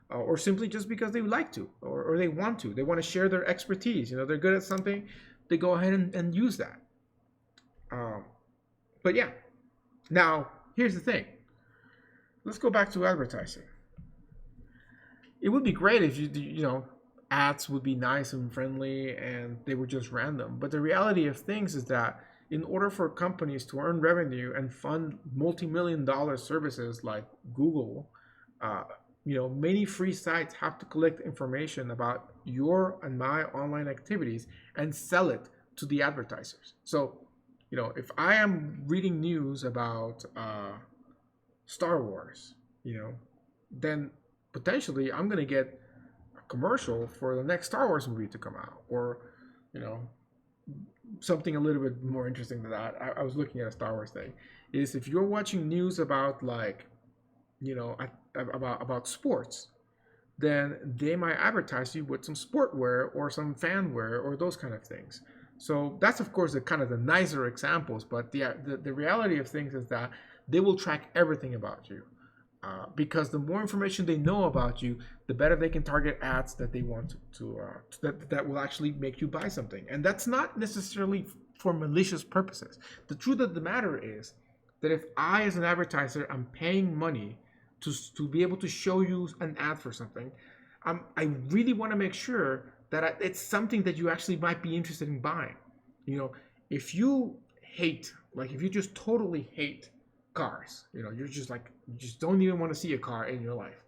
Speaker 1: Or simply just because they like to, or they want to. They want to share their expertise. They're good at something. They go ahead and use that. But yeah, now here's the thing. Let's go back to advertising. It would be great if ads would be nice and friendly and they were just random. But the reality of things is that in order for companies to earn revenue and fund multi-million-dollar services like Google, many free sites have to collect information about your and my online activities and sell it to the advertisers. So, if I am reading news about Star Wars, then potentially I'm going to get a commercial for the next Star Wars movie to come out, or, something a little bit more interesting than that. I was looking at a Star Wars thing. Is if you're watching news about like, about sports, then they might advertise you with some sportwear or some fanwear or those kind of things. So that's of course the kind of the nicer examples, but the reality of things is that they will track everything about you. because the more information they know about you, the better they can target ads that they want that will actually make you buy something. And that's not necessarily for malicious purposes. The truth of the matter is that if I, as an advertiser, I'm paying money to be able to show you an ad for something, I really want to make sure that it's something that you actually might be interested in buying. You know, if you hate, like if you just totally hate cars, you know, you're just like, you just don't even want to see a car in your life,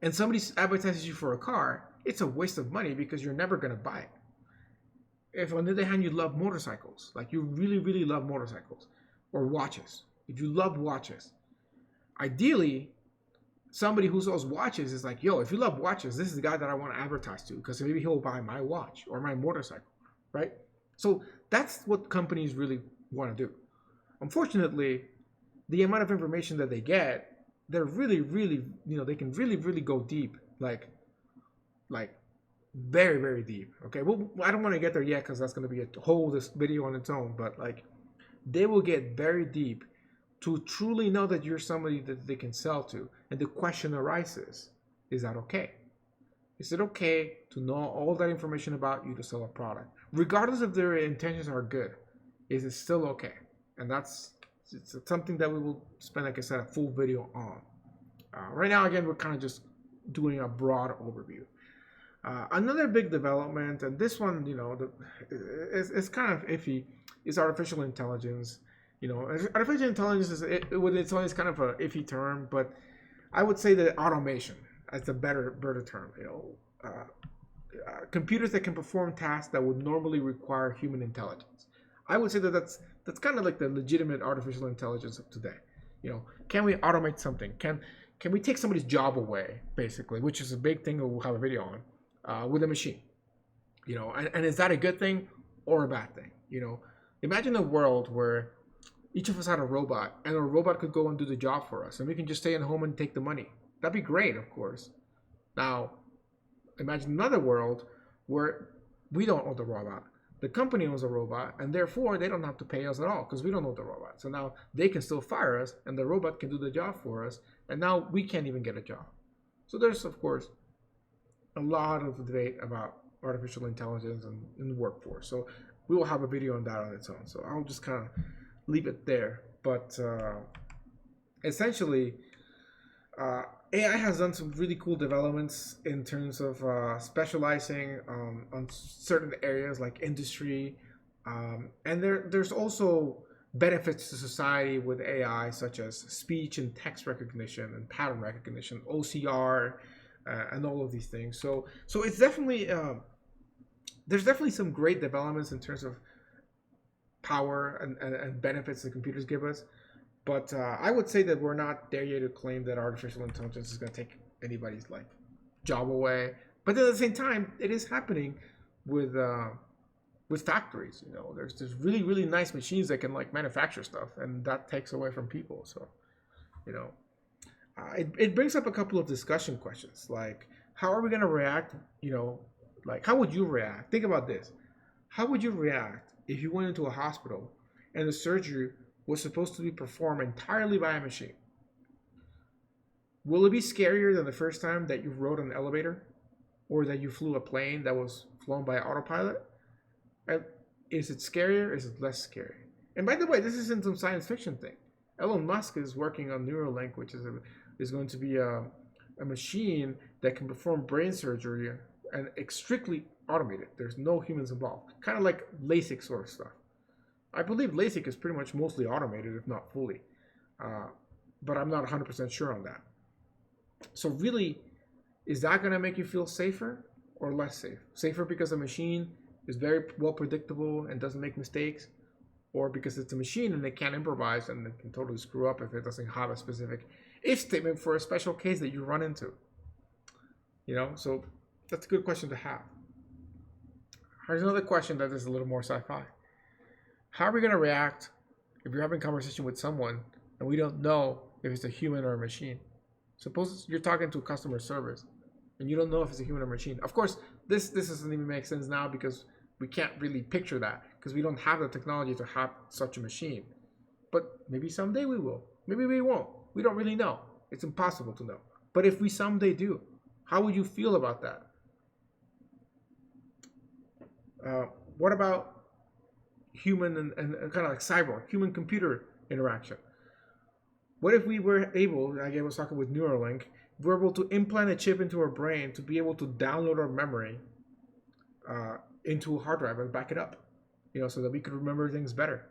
Speaker 1: and somebody advertises you for a car, it's a waste of money because you're never going to buy it. If on the other hand you love motorcycles, like you really, really love motorcycles, or watches, if you love watches, ideally somebody who sells watches is like, yo, if you love watches, this is the guy that I want to advertise to because maybe he'll buy my watch or my motorcycle, right? So that's what companies really want to do. Unfortunately, the amount of information that they get, they're really, really, you know, they can really, really go deep, like very, very deep. Okay, well, I don't want to get there yet because that's going to be a whole this video on its own. But like, they will get very deep to truly know that you're somebody that they can sell to. And the question arises: is that okay? Is it okay to know all that information about you to sell a product, regardless if their intentions are good? Is it still okay? And it's something that we will spend, like I said, a full video on. Right now, again, we're kind of just doing a broad overview. Another big development, and this one, you know, it's kind of iffy, is artificial intelligence. You know, artificial intelligence it's always kind of an iffy term, but I would say that automation is a better term. You know, computers that can perform tasks that would normally require human intelligence. I would say that that's kind of like the legitimate artificial intelligence of today. You know, can we automate something? Can we take somebody's job away, basically, which is a big thing that we'll have a video on, with a machine? You know, and is that a good thing or a bad thing? You know, imagine a world where each of us had a robot, and a robot could go and do the job for us, and we can just stay at home and take the money. That'd be great, of course. Now, imagine another world where we don't own the robot. The company owns a robot, and therefore they don't have to pay us at all because we don't own the robot. So now they can still fire us, and the robot can do the job for us, and now we can't even get a job. So there's, of course, a lot of debate about artificial intelligence and in the workforce. So we will have a video on that on its own. So I'll just kind of leave it there. But essentially, AI has done some really cool developments in terms of specializing on certain areas like industry, and there's also benefits to society with AI, such as speech and text recognition and pattern recognition, OCR, and all of these things. So it's definitely there's definitely some great developments in terms of power and benefits that computers give us. But I would say that we're not there yet to claim that artificial intelligence is going to take anybody's like job away. But at the same time, it is happening with factories. You know, there's really, really nice machines that can like manufacture stuff, and that takes away from people. So, you know, it brings up a couple of discussion questions, like how are we going to react? You know, like how would you react? Think about this: how would you react if you went into a hospital and the surgery was supposed to be performed entirely by a machine? Will it be scarier than the first time that you rode an elevator or that you flew a plane that was flown by autopilot? And is it scarier? Is it less scary? And by the way, this isn't some science fiction thing. Elon Musk is working on Neuralink, which is going to be a machine that can perform brain surgery and strictly automated. There's no humans involved. Kind of like LASIK sort of stuff. I believe LASIK is pretty much mostly automated, if not fully. But I'm not 100% sure on that. So really, is that going to make you feel safer or less safe? Safer because the machine is very well predictable and doesn't make mistakes? Or because it's a machine and they can't improvise and it can totally screw up if it doesn't have a specific if statement for a special case that you run into? You know, so that's a good question to have. Here's another question that is a little more sci-fi. How are we going to react if you're having a conversation with someone and we don't know if it's a human or a machine? Suppose you're talking to customer service and you don't know if it's a human or machine. Of course, this doesn't even make sense now because we can't really picture that because we don't have the technology to have such a machine. But maybe someday we will. Maybe we won't. We don't really know. It's impossible to know. But if we someday do, how would you feel about that? What about human and kind of like cyborg, human computer interaction? What if we were able, like I was talking with Neuralink, if we were able to implant a chip into our brain to be able to download our memory into a hard drive and back it up, so that we could remember things better?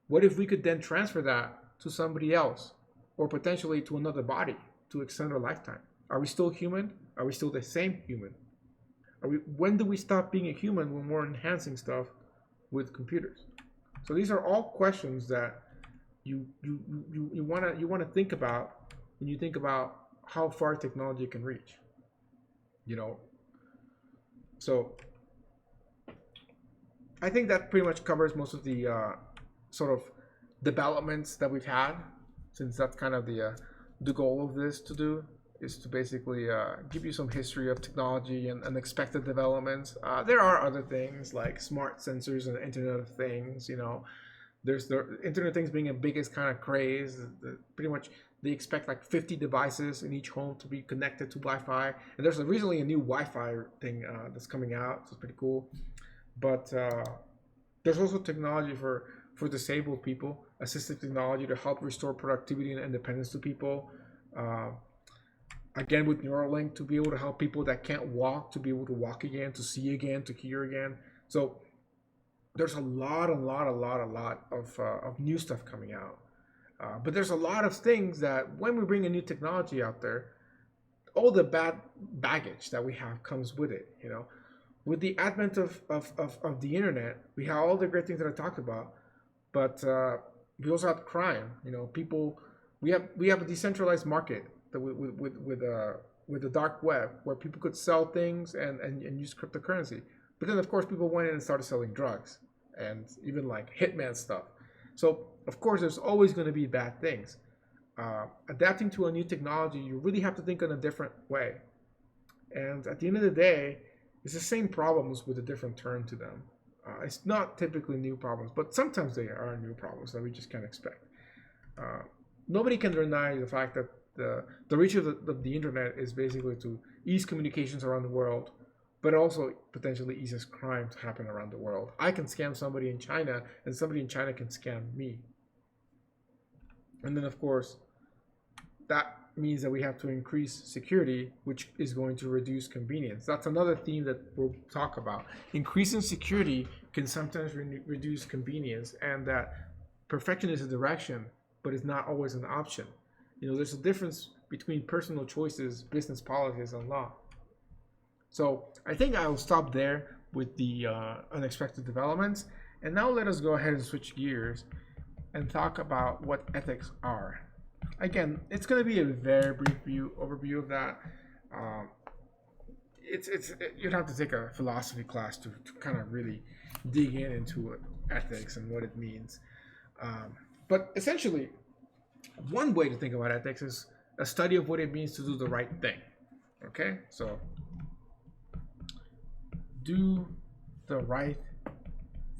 Speaker 1: What if we could then transfer that to somebody else or potentially to another body to extend our lifetime? Are we still human? Are we still the same human? When do we stop being a human when we're enhancing stuff with computers? So these are all questions that you want to think about when you think about how far technology can reach. So I think that pretty much covers most of the sort of developments that we've had, since that's kind of the goal of this to do, is to basically give you some history of technology and unexpected developments. There are other things like smart sensors and Internet of Things. There's the Internet of Things being a biggest kind of craze. Pretty much they expect like 50 devices in each home to be connected to Wi-Fi. And there's recently a new Wi-Fi thing that's coming out, so it's pretty cool. But there's also technology for disabled people, assistive technology to help restore productivity and independence to people. Again, with Neuralink, to be able to help people that can't walk to be able to walk again, to see again, to hear again. So there's a lot of new stuff coming out. But there's a lot of things that when we bring a new technology out there, all the bad baggage that we have comes with it. With the advent of the internet, we have all the great things that I talked about, but we also have crime. We have a decentralized market that with the dark web, where people could sell things and use cryptocurrency. But then, of course, people went in and started selling drugs and even like hitman stuff. So, of course, there's always going to be bad things. Adapting to a new technology, you really have to think in a different way. And at the end of the day, it's the same problems with a different turn to them. It's not typically new problems, but sometimes they are new problems that we just can't expect. Nobody can deny the fact that the reach of the internet is basically to ease communications around the world, but also potentially eases crime to happen around the world. I can scam somebody in China, and somebody in China can scam me. And then, of course, that means that we have to increase security, which is going to reduce convenience. That's another theme that we'll talk about. Increasing security can sometimes reduce convenience, and that perfection is a direction, but it's not always an option. There's a difference between personal choices, business policies, and law. So I think I'll stop there with the unexpected developments. And now let us go ahead and switch gears and talk about what ethics are. Again, it's going to be a very brief overview of that. You'd have to take a philosophy class to kind of really dig into ethics and what it means. But essentially, one way to think about ethics is a study of what it means to do the right thing. Okay, so do the right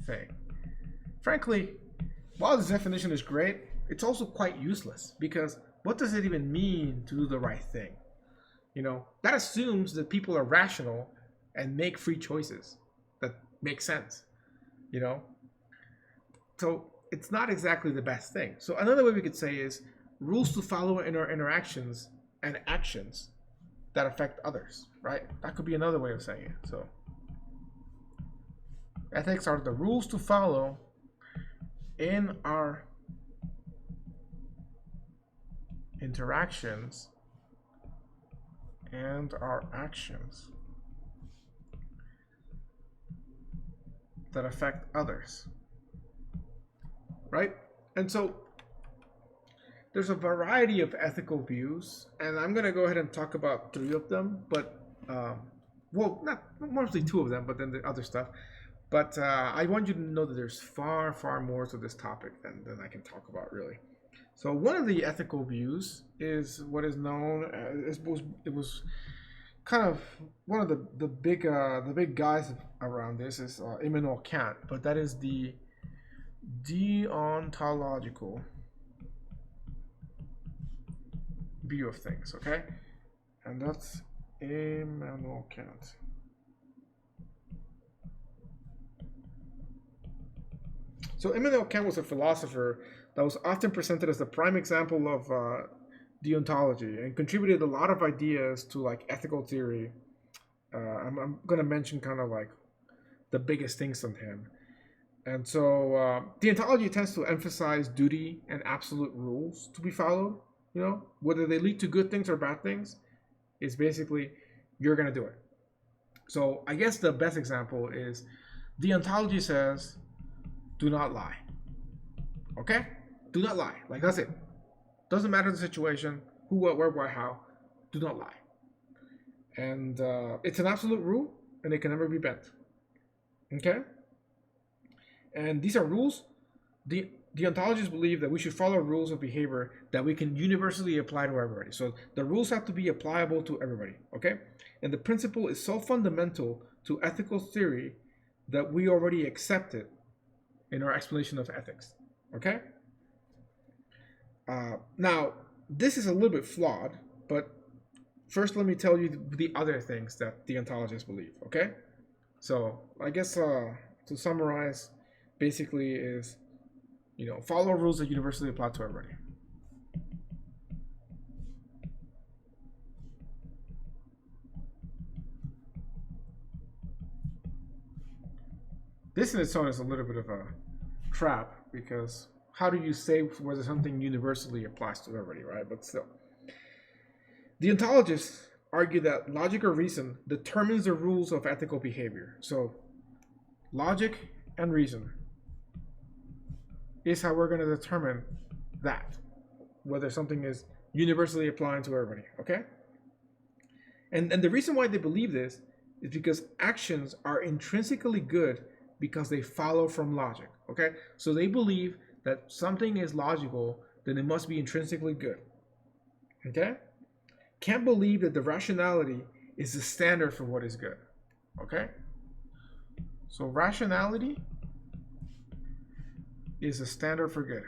Speaker 1: thing. Frankly, while this definition is great, it's also quite useless, because what does it even mean to do the right thing? That assumes that people are rational and make free choices that make sense. So it's not exactly the best thing. So another way we could say is rules to follow in our interactions and actions that affect others, right? That could be another way of saying it. So ethics are the rules to follow in our interactions and our actions that affect others, right? And so there's a variety of ethical views, and I'm going to go ahead and talk about 3 of them, but well, not mostly 2 of them, but then the other stuff. But I want you to know that there's far more to this topic than I can talk about, really. So one of the ethical views is what is known as, it was kind of one of the big guys around this is Immanuel Kant, but that is the deontological view of things, okay? And that's Immanuel Kant. So Immanuel Kant was a philosopher that was often presented as the prime example of deontology and contributed a lot of ideas to like ethical theory. I'm going to mention kind of like the biggest things on him. And so deontology tends to emphasize duty and absolute rules to be followed. You know, whether they lead to good things or bad things, is basically you're going to do it. So I guess the best example is deontology says, do not lie. Okay? Do not lie. Like, that's it. Doesn't matter the situation, who, what, where, why, how. Do not lie. And it's an absolute rule, and it can never be bent. Okay? And these are rules. The deontologists believe that we should follow rules of behavior that we can universally apply to everybody. So the rules have to be applicable to everybody. Okay? And the principle is so fundamental to ethical theory that we already accept it in our explanation of ethics. Okay? Now, this is a little bit flawed, but first let me tell you the other things that deontologists believe. Okay? So I guess to summarize, basically is, you know, follow rules that universally apply to everybody. This in its own is a little bit of a trap, because how do you say whether something universally applies to everybody, right? But still. Deontologists argue that logic or reason determines the rules of ethical behavior. So logic and reason is how we're going to determine that, whether something is universally applying to everybody, okay? And the reason why they believe this is because actions are intrinsically good because they follow from logic, okay? So they believe that something is logical, then it must be intrinsically good, okay? Can't believe that the rationality is the standard for what is good, okay? So rationality is a standard for good.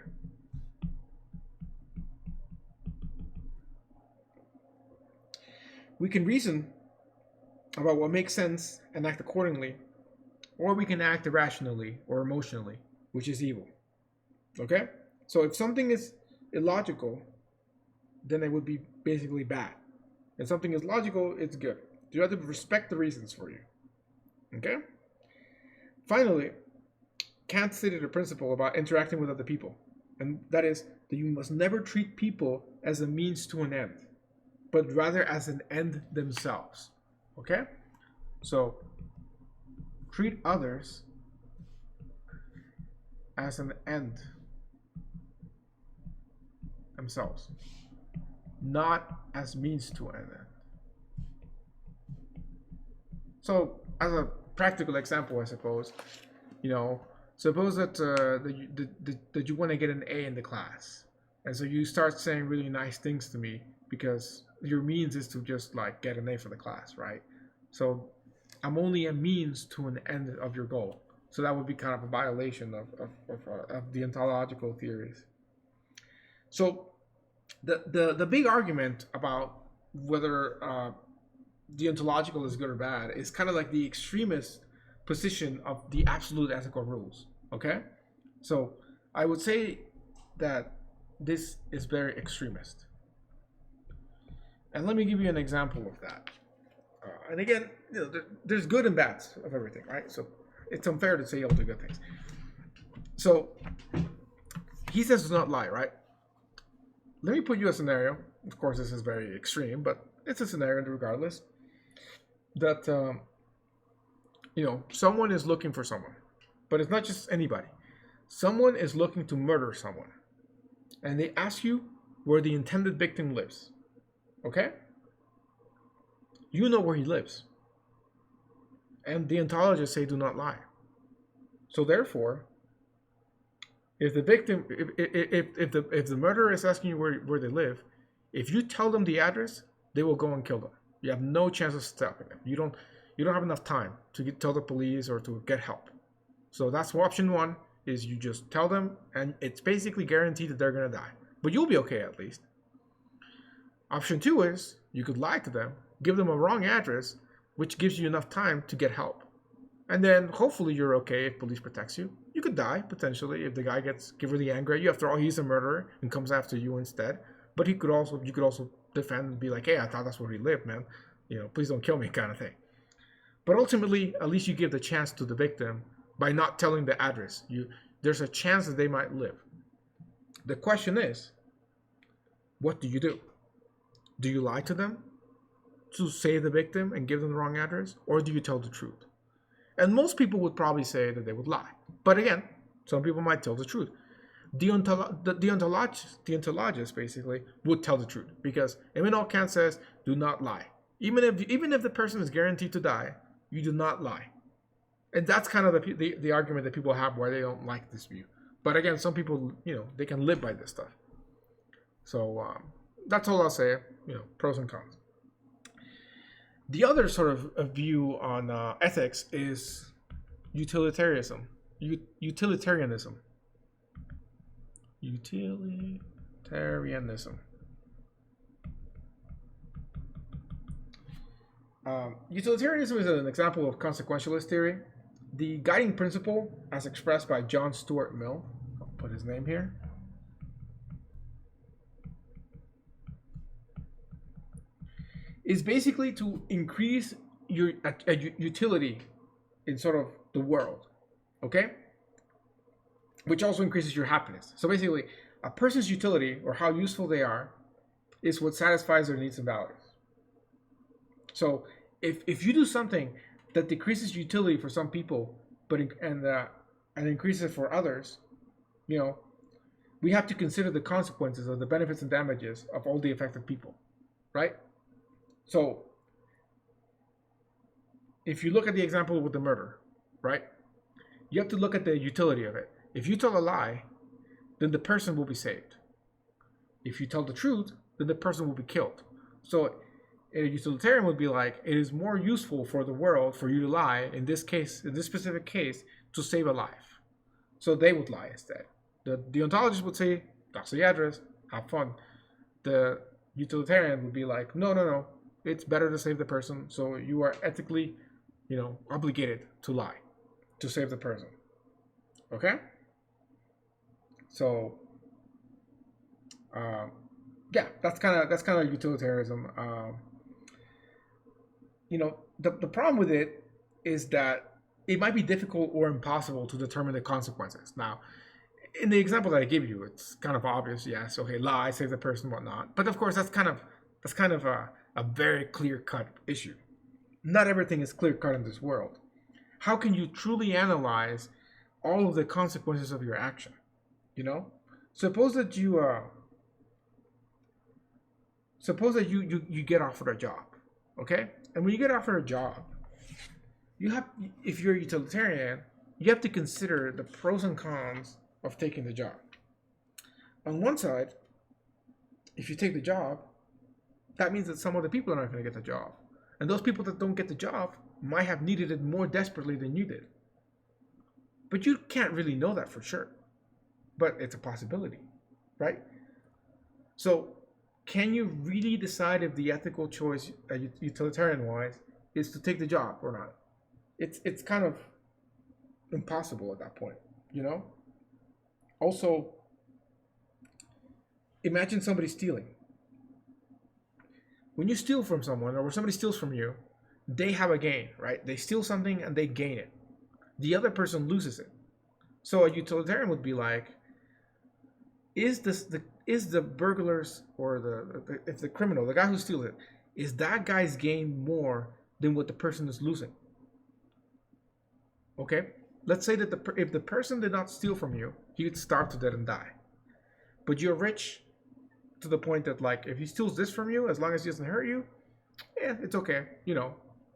Speaker 1: We can reason about what makes sense and act accordingly, or we can act irrationally or emotionally, which is evil. Okay? So if something is illogical, then it would be basically bad. If something is logical, it's good. You have to respect the reasons for you. Okay? Finally, Kant stated a principle about interacting with other people, and that is that you must never treat people as a means to an end, but rather as an end themselves. Okay? So, treat others as an end themselves, not as means to an end. So, as a practical example, I suppose, you know, suppose that that you want to get an A in the class, and so you start saying really nice things to me because your means is to just like get an A for the class, right? So I'm only a means to an end of your goal. So that would be kind of a violation of the ontological theories. So the big argument about whether deontological is good or bad is kind of like the extremist position of the absolute ethical rules. Okay? So I would say that this is very extremist. And let me give you an example of that. And again, you know, there's good and bad of everything, right? So it's unfair to say all the good things. So he says do not lie, right? Let me put you a scenario. Of course, this is very extreme, but it's a scenario regardless. That you know, someone is looking for someone, but it's not just anybody. Someone is looking to murder someone, and they ask you where the intended victim lives. Okay? You know where he lives, and the ontologists say do not lie. So therefore, if the victim, if the murderer is asking you where they live, if you tell them the address, they will go and kill them. You have no chance of stopping them. You don't have enough time to tell the police or to get help. So that's option one, is you just tell them, and it's basically guaranteed that they're gonna die. But you'll be okay at least. Option two is you could lie to them, give them a wrong address, which gives you enough time to get help. And then hopefully you're okay if police protects you. You could die potentially if the guy gets really angry at you. After all, he's a murderer and comes after you instead. But you could also defend and be like, hey, I thought that's where he lived, man. Please don't kill me, kind of thing. But ultimately, at least you give the chance to the victim by not telling the address. There's a chance that they might live. The question is, what do you do? Do you lie to them to save the victim and give them the wrong address? Or do you tell the truth? And most people would probably say that they would lie. But again, some people might tell the truth. The deontologist basically would tell the truth, because Immanuel Kant says, do not lie. Even if the person is guaranteed to die, you do not lie. And that's kind of the argument that people have why they don't like this view. But again, some people, they can live by this stuff. So that's all I'll say, pros and cons. The other sort of view on ethics is utilitarianism. Utilitarianism. Utilitarianism is an example of consequentialist theory. The guiding principle, as expressed by John Stuart Mill, I'll put his name here, is basically to increase your utility in sort of the world, okay? Which also increases your happiness. So basically, a person's utility, or how useful they are, is what satisfies their needs and values. So if you do something that decreases utility for some people, and increases it for others, we have to consider the consequences of the benefits and damages of all the affected people, right? So if you look at the example with the murder, right, you have to look at the utility of it. If you tell a lie, then the person will be saved. If you tell the truth, then the person will be killed. So a utilitarian would be like, it is more useful for the world for you to lie, in this specific case, to save a life. So they would lie instead. The deontologist would say, that's the address, have fun. The utilitarian would be like, no, it's better to save the person, so you are ethically, obligated to lie to save the person. Okay? So, yeah, that's kind of utilitarianism. The problem with it is that it might be difficult or impossible to determine the consequences. Now, in the example that I give you, it's kind of obvious. Yes, okay, lie, save the person, whatnot. But of course, that's kind of a very clear-cut issue. Not everything is clear-cut in this world. How can you truly analyze all of the consequences of your action? Suppose that you get offered a job, okay? And when you get offered a job, if you're a utilitarian, you have to consider the pros and cons of taking the job. On one side, if you take the job, that means that some other people are not going to get the job. And those people that don't get the job might have needed it more desperately than you did. But you can't really know that for sure. But it's a possibility, right? So can you really decide if the ethical choice, utilitarian-wise, is to take the job or not? It's kind of impossible at that point, Also, imagine somebody stealing. When you steal from someone, or when somebody steals from you, they have a gain, right? They steal something and they gain it. The other person loses it. So a utilitarian would be like, is the burglars, or if the criminal, the guy who steals it, is that guy's gain more than what the person is losing? Okay, let's say that if the person did not steal from you, he would starve to death and die. But you're rich to the point that, like, if he steals this from you, as long as he doesn't hurt you, it's okay.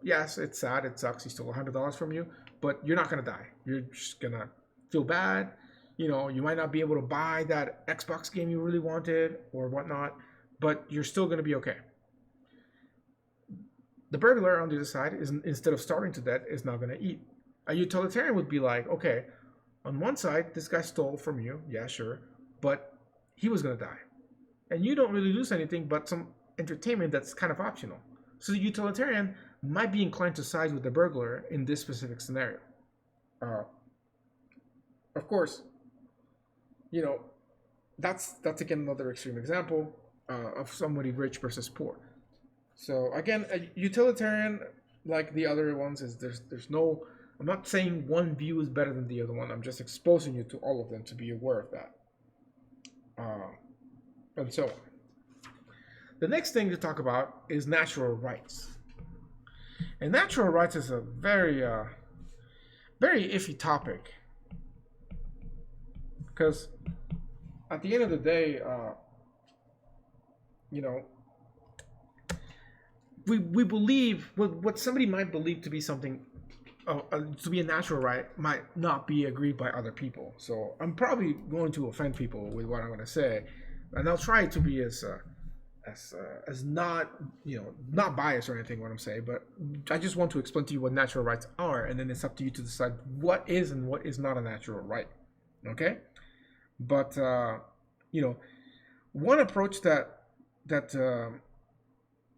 Speaker 1: Yes, it's sad, it sucks. He stole $100 from you, but you're not gonna die. You're just gonna feel bad. You might not be able to buy that Xbox game you really wanted or whatnot, but you're still gonna be okay. The burglar, on the other side, instead of starving to death, is not gonna eat. A utilitarian would be like, okay, on one side, this guy stole from you, yeah, sure, but he was gonna die. And you don't really lose anything but some entertainment that's kind of optional. So the utilitarian might be inclined to side with the burglar in this specific scenario. Uh, of course, you know, that's again another extreme example of somebody rich versus poor. So again, a utilitarian, like the other ones, is there's no. I'm not saying one view is better than the other one. I'm just exposing you to all of them to be aware of that, and so on. The next thing to talk about is natural rights, and natural rights is a very iffy topic because at the end of the day, you know, we believe what somebody might believe to be something to be a natural right might not be agreed by other people. So I'm probably going to offend people with what I'm going to say, and I'll try to be as not not biased or anything when I'm saying, but I just want to explain to you what natural rights are, and then it's up to you to decide what is and what is not a natural right. Okay, but one approach that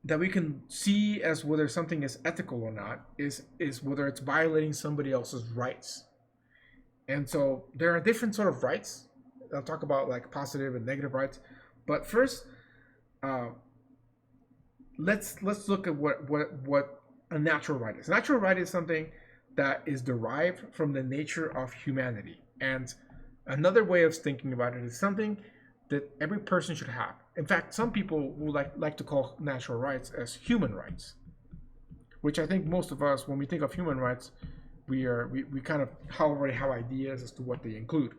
Speaker 1: that we can see as whether something is ethical or not is whether it's violating somebody else's rights. And so there are different sort of rights. I'll talk about like positive and negative rights, but first, let's look at what a natural right is. A natural right is something that is derived from the nature of humanity, and another way of thinking about it is something that every person should have. In fact, some people would like to call natural rights as human rights, which I think most of us, when we think of human rights, we kind of already have ideas as to what they include.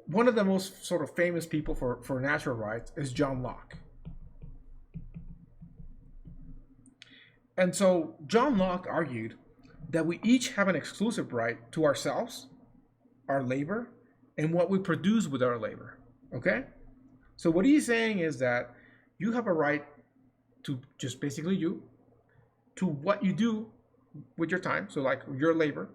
Speaker 1: One of the most sort of famous people for natural rights is John Locke. And so John Locke argued that we each have an exclusive right to ourselves, our labor, and what we produce with our labor. Okay? So what he's saying is that you have a right to just basically to what you do with your time, so like your labor.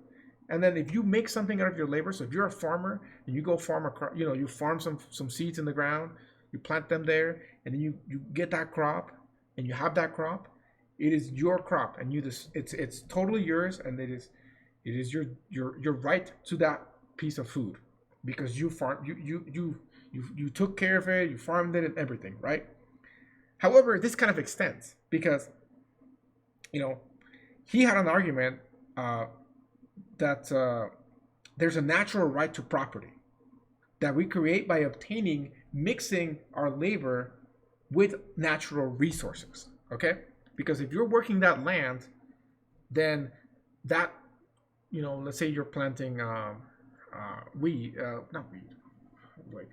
Speaker 1: And then if you make something out of your labor, so if you're a farmer and you go farm you farm some seeds in the ground, you plant them there, and then you get that crop, and you have that crop, it is your crop, and it's totally yours, and it is your right to that piece of food because you took care of it, you farmed it and everything, right? However, this kind of extends because, he had an argument that there's a natural right to property that we create by mixing our labor with natural resources, okay? Because if you're working that land, then that, let's say you're planting not weed, like,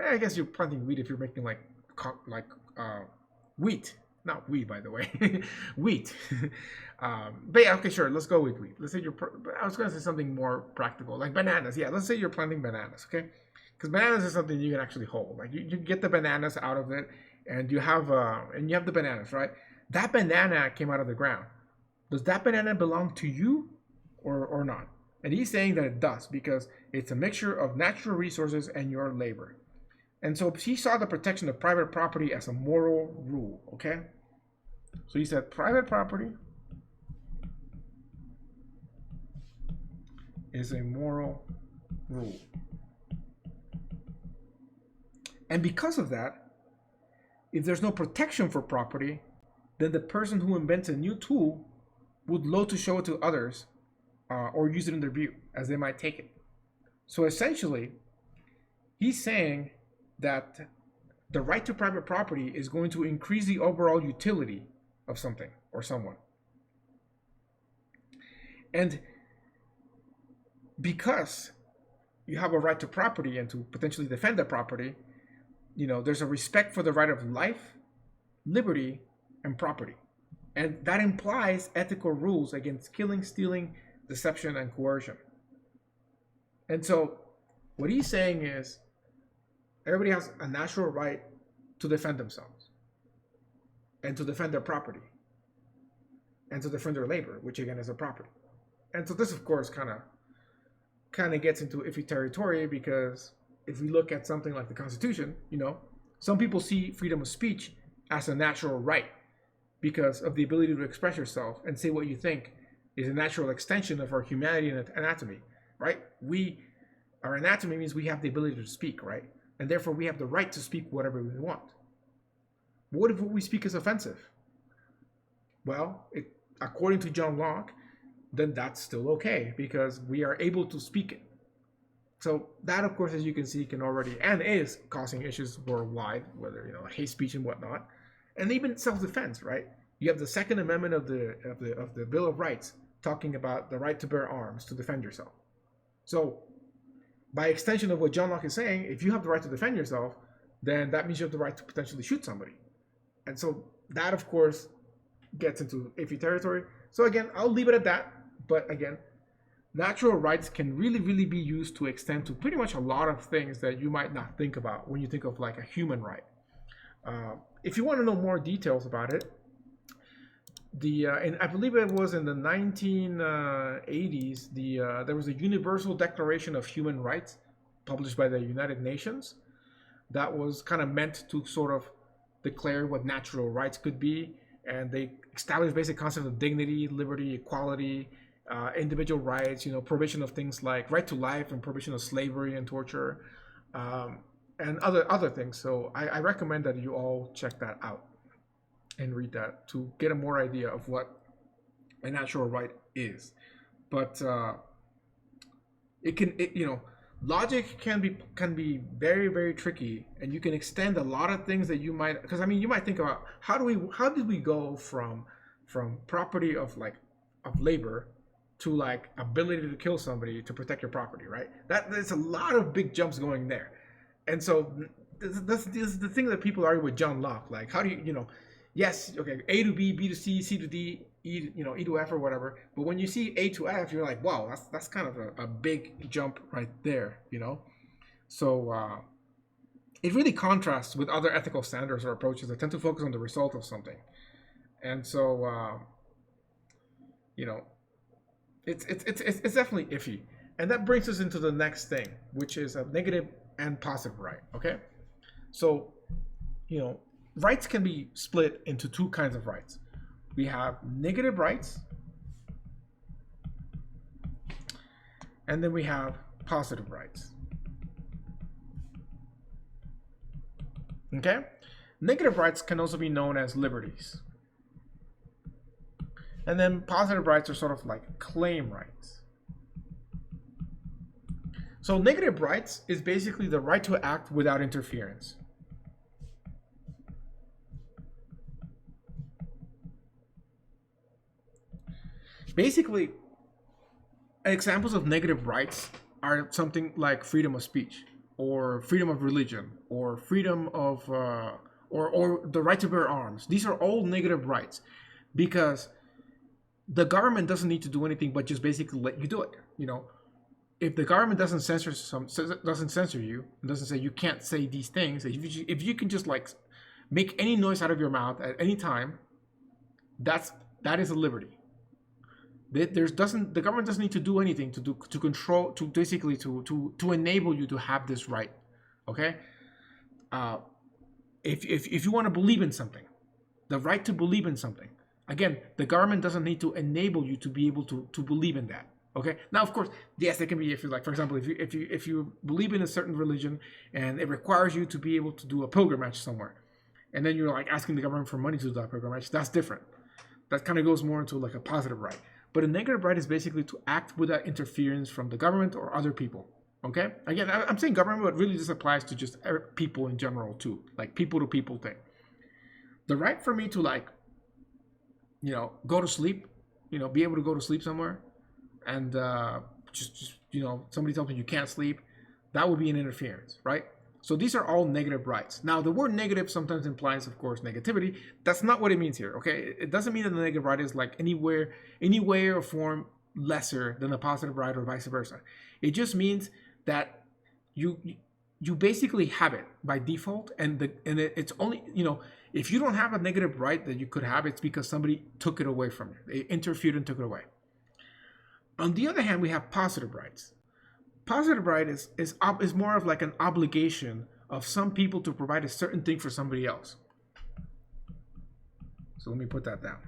Speaker 1: I guess you're planting wheat if you're making like wheat, not weed, by the way, wheat. But yeah, okay, sure. Let's go with wheat. Let's say I was going to say something more practical, like bananas. Yeah, let's say you're planting bananas, okay? Because bananas is something you can actually hold. Like you get the bananas out of it, and you have the bananas, right? That banana came out of the ground. Does that banana belong to you, or not? And he's saying that it does because it's a mixture of natural resources and your labor. And so he saw the protection of private property as a moral rule, okay? So he said private property is a moral rule. And because of that, if there's no protection for property, then the person who invents a new tool would loathe to show it to others or use it in their view, as they might take it. So essentially, he's saying that the right to private property is going to increase the overall utility of something or someone. And because you have a right to property and to potentially defend that property, there's a respect for the right of life, liberty, and property. And that implies ethical rules against killing, stealing, deception, and coercion. And so what he's saying is everybody has a natural right to defend themselves and to defend their property and to defend their labor, which again is a property. And so this, of course, kind of gets into iffy territory because if we look at something like the Constitution, some people see freedom of speech as a natural right because of the ability to express yourself and say what you think is a natural extension of our humanity and anatomy, right? Our anatomy means we have the ability to speak, right? And therefore we have the right to speak whatever we want. But what if what we speak is offensive? Well, according to John Locke, then that's still okay because we are able to speak it. So that, of course, as you can see, can already and is causing issues worldwide, whether hate speech and whatnot, and even self-defense. Right? You have the Second Amendment of the Bill of Rights talking about the right to bear arms to defend yourself. So, by extension of what John Locke is saying, if you have the right to defend yourself, then that means you have the right to potentially shoot somebody. And so that, of course, gets into iffy territory. So again, I'll leave it at that. But again, natural rights can really, really be used to extend to pretty much a lot of things that you might not think about when you think of like a human right. If you want to know more details about it, and I believe it was in the 1980s, there was a Universal Declaration of Human Rights published by the United Nations that was kind of meant to sort of declare what natural rights could be, and they established basic concepts of dignity, liberty, equality, individual rights, provision of things like right to life and prohibition of slavery and torture, and other things. So I recommend that you all check that out and read that to get a more idea of what a natural right is. But logic can be very, very tricky, and you can extend a lot of things that you might, because you might think about how did we go from property of labor to like ability to kill somebody to protect your property, right? There's a lot of big jumps going there. And so this is the thing that people argue with John Locke. Like, how do yes, okay, A to B, B to C, C to D, E to F or whatever. But when you see A to F, you're like, wow, that's kind of a big jump right there, So it really contrasts with other ethical standards or approaches that tend to focus on the result of something. And so, it's definitely iffy. And that brings us into the next thing, which is a negative and positive right, okay? So, rights can be split into two kinds of rights. We have negative rights, and then we have positive rights. Okay? Negative rights can also be known as liberties. And then positive rights are sort of like claim rights. So negative rights is basically the right to act without interference. Basically, examples of negative rights are something like freedom of speech, or freedom of religion, or freedom of, or the right to bear arms. These are all negative rights because the government doesn't need to do anything but just basically let you do it. If the government doesn't censor you, and doesn't say you can't say these things, if you can just like make any noise out of your mouth at any time, that is a liberty. The government doesn't need to do anything to control, to basically to enable you to have this right. Okay. If you want to believe in something, the right to believe in something, again, the government doesn't need to enable you to be able to believe in that. Okay. Now, of course, yes, there can be, if you like, for example, if you believe in a certain religion and it requires you to be able to do a pilgrimage somewhere, and then you're like asking the government for money to do that pilgrimage, that's different. That kind of goes more into like a positive right. But a negative right is basically to act without interference from the government or other people. Okay? Again, I'm saying government, but really this applies to just people in general too, like people to people thing. The right for me to like, go to sleep, be able to go to sleep somewhere, and just somebody tells me you can't sleep, that would be an interference, right? So these are all negative rights. Now, the word negative sometimes implies, of course, negativity. That's not what it means here, okay? It doesn't mean that the negative right is like any way or form lesser than the positive right or vice versa. It just means that you basically have it by default, and it's only, if you don't have a negative right that you could have, it's because somebody took it away from you. They interfered and took it away. On the other hand, we have positive rights. Positive right is more of like an obligation of some people to provide a certain thing for somebody else. So let me put that down.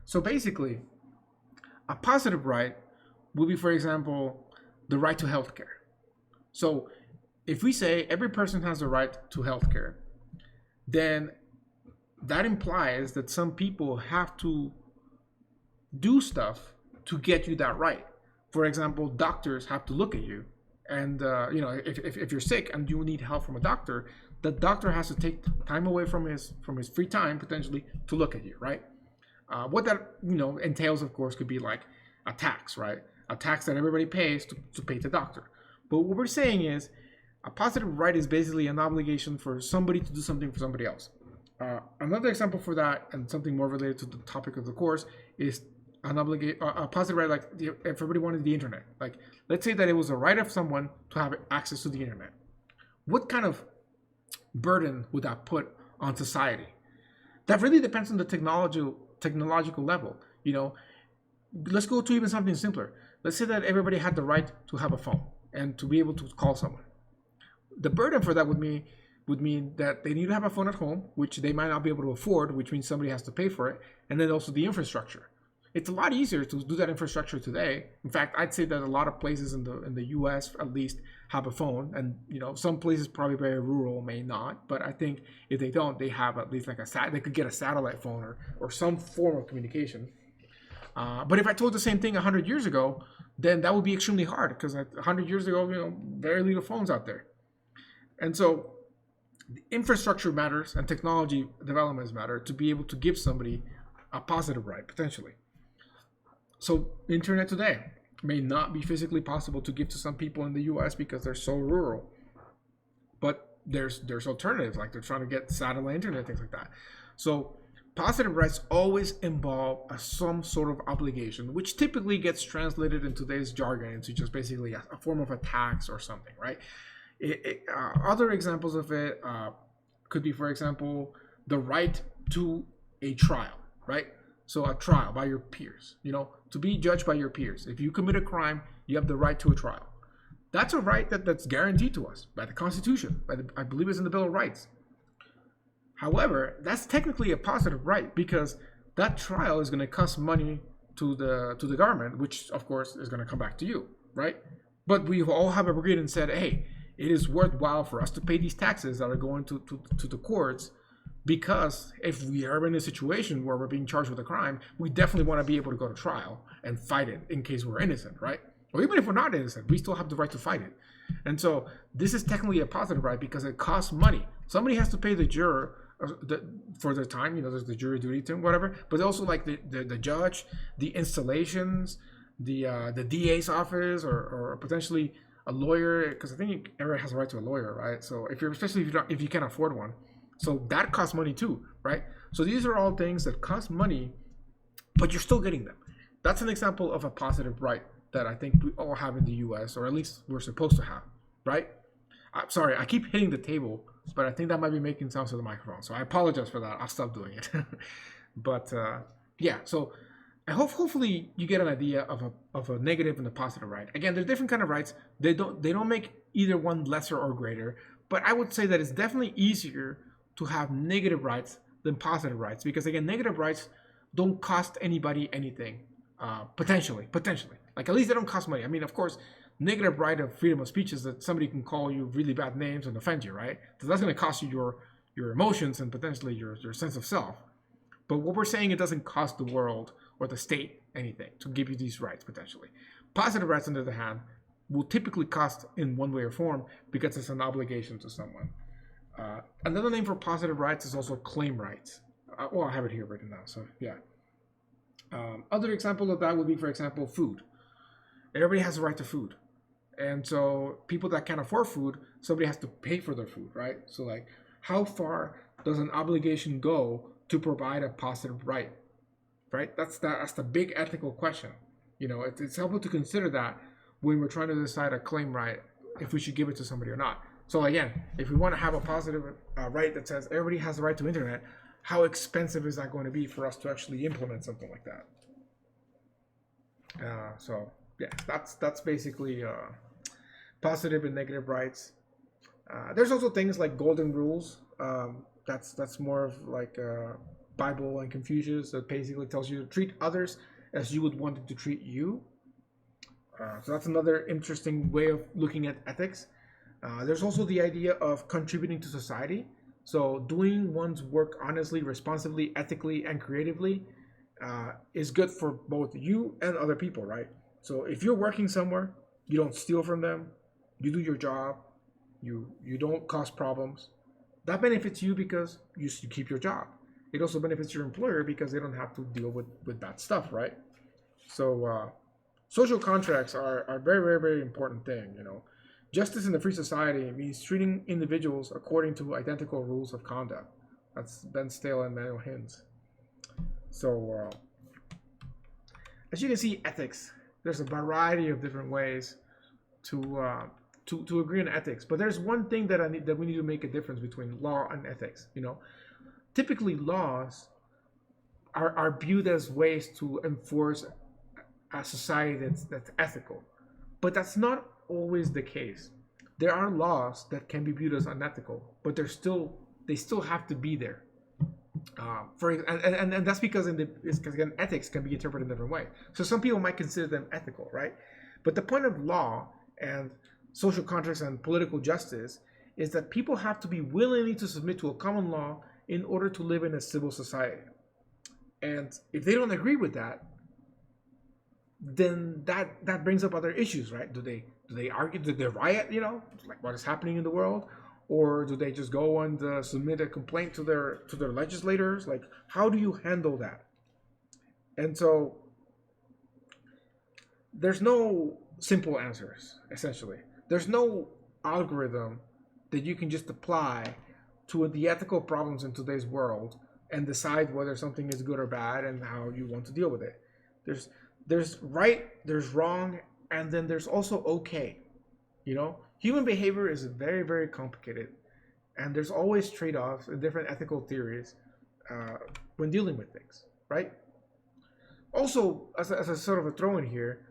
Speaker 1: So basically, a positive right will be, for example, the right to healthcare. So if we say every person has the right to healthcare, then that implies that some people have to do stuff to get you that right. For example, doctors have to look at you, and if you're sick and you need help from a doctor, the doctor has to take time away from his free time potentially to look at you, right? What that entails, of course, could be like a tax, right? A tax that everybody pays to pay the doctor. But what we're saying is a positive right is basically an obligation for somebody to do something for somebody else. Another example for that, and something more related to the topic of the course, is a positive right, like if everybody wanted the internet. Like, let's say that it was a right of someone to have access to the internet. What kind of burden would that put on society? That really depends on the technological level. Let's go to even something simpler. Let's say that everybody had the right to have a phone and to be able to call someone. The burden for that would mean that they need to have a phone at home, which they might not be able to afford, which means somebody has to pay for it, and then also the infrastructure. It's a lot easier to do that infrastructure today. In fact, I'd say that a lot of places in the U.S. at least have a phone, and some places probably very rural may not. But I think if they don't, they have at least like they could get a satellite phone or some form of communication. But if I told the same thing 100 years ago, then that would be extremely hard because 100 years ago, very little phones out there. And so infrastructure matters and technology developments matter to be able to give somebody a positive right, potentially. So internet today may not be physically possible to give to some people in the US because they're so rural. But there's alternatives, like they're trying to get satellite internet, things like that. So positive rights always involve some sort of obligation, which typically gets translated in today's jargon into just basically a form of a tax or something, right? Other examples of it could be, for example, the right to a trial, right? So a trial by your peers, to be judged by your peers. If you commit a crime, you have the right to a trial. That's a right that's guaranteed to us by the Constitution, I believe it's in the Bill of Rights. However, that's technically a positive right because that trial is going to cost money to the government, which of course is going to come back to you, right? But we all have agreed and said, hey, it is worthwhile for us to pay these taxes that are going to the courts, because if we are in a situation where we're being charged with a crime, we definitely want to be able to go to trial and fight it in case we're innocent, right? Or even if we're not innocent, we still have the right to fight it. And so this is technically a positive right because it costs money. Somebody has to pay the juror for their time, there's the jury duty term, whatever, but also like the judge, the installations, the DA's office, or potentially a lawyer, because I think everyone has a right to a lawyer, right? So especially if you can't afford one, so that costs money too, right? So these are all things that cost money, but you're still getting them. That's an example of a positive right that I think we all have in the U.S., or at least we're supposed to have, right? Sorry, I keep hitting the table, but I think that might be making sounds to the microphone. So I apologize for that. I'll stop doing it. But yeah, so I hopefully you get an idea of a negative and a positive right. Again, there's different kind of rights. They don't make either one lesser or greater, but I would say that it's definitely easier to have negative rights than positive rights, because again, negative rights don't cost anybody anything. Potentially, like at least they don't cost money. I mean, of course, negative right of freedom of speech is that somebody can call you really bad names and offend you, right? So that's going to cost you your emotions and potentially your sense of self. But what we're saying, it doesn't cost the world or the state anything to give you these rights potentially. Positive rights, on the other hand, will typically cost in one way or form because it's an obligation to someone. Another name for positive rights is also claim rights. Well, I have it here written down, so yeah. Other example of that would be, for example, food. Everybody has a right to food. And so people that can't afford food, somebody has to pay for their food, right? So like, how far does an obligation go to provide a positive right? Right? That's the big ethical question. It's helpful to consider that when we're trying to decide a claim right if we should give it to somebody or not. So again, if we want to have a positive right that says everybody has the right to internet, how expensive is that going to be for us to actually implement something like that? So yeah, that's basically positive and negative rights. There's also things like golden rules. That's more of like Bible and Confucius that basically tells you to treat others as you would want them to treat you. So that's another interesting way of looking at ethics. There's also the idea of contributing to society. So doing one's work honestly, responsibly, ethically, and creatively is good for both you and other people, right? So if you're working somewhere, you don't steal from them, you do your job, you don't cause problems. That benefits you because you keep your job. It also benefits your employer because they don't have to deal with that stuff, right? So social contracts are a very, very, very important thing, you know. Justice in a free society means treating individuals according to identical rules of conduct. That's Ben Stale and Manuel Hins. So, as you can see, ethics. There's a variety of different ways to agree on ethics. But there's one thing that we need to make a difference between law and ethics. You know, typically laws are viewed as ways to enforce a society that's ethical, but that's not always the case. There are laws that can be viewed as unethical, but they still have to be there. And that's because again, ethics can be interpreted in a different way. So some people might consider them ethical, right? But the point of law and social contracts and political justice is that people have to be willingly to submit to a common law in order to live in a civil society. And if they don't agree with that, then that brings up other issues, right? Do they argue? Do they riot? You know, like what is happening in the world, or do they just go and submit a complaint to their legislators? Like, how do you handle that? And so there's no simple answers. Essentially, there's no algorithm that you can just apply to the ethical problems in today's world and decide whether something is good or bad and how you want to deal with it. There's right, there's wrong, and then there's also okay. You know, human behavior is very, very complicated, and there's always trade-offs and different ethical theories when dealing with things, right? Also, as a sort of a throw in here,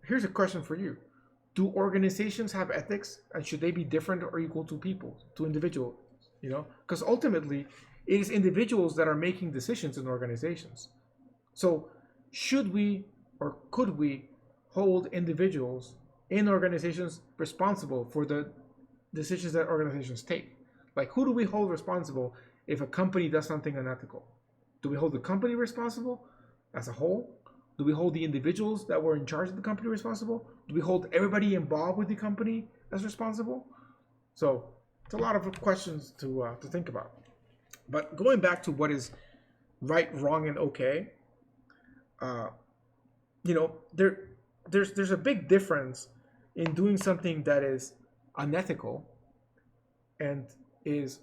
Speaker 1: here's a question for you. Do organizations have ethics, and should they be different or equal to people, to individuals? You know, because ultimately, it is individuals that are making decisions in organizations. So, should we or could we hold individuals in organizations responsible for the decisions that organizations take? Like, who do we hold responsible if a company does something unethical? Do we hold the company responsible as a whole? Do we hold the individuals that were in charge of the company responsible? Do we hold everybody involved with the company as responsible? So it's a lot of questions to think about. But going back to what is right, wrong, and okay, you know, there's a big difference in doing something that is unethical and is,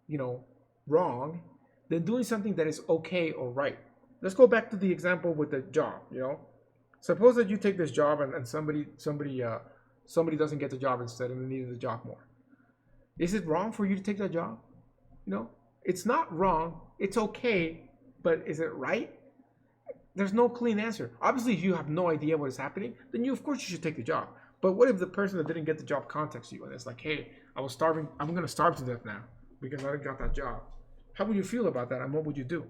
Speaker 1: you know, wrong than doing something that is okay or right. Let's go back to the example with the job. You know, suppose that you take this job and somebody doesn't get the job instead and they needed the job more. Is it wrong for you to take that job? You know, it's not wrong. It's okay, but is it right? There's no clean answer. Obviously, if you have no idea what is happening, then of course you should take the job. But what if the person that didn't get the job contacts you and it's like, hey, I was starving. I'm going to starve to death now because I got that job. How would you feel about that, and what would you do?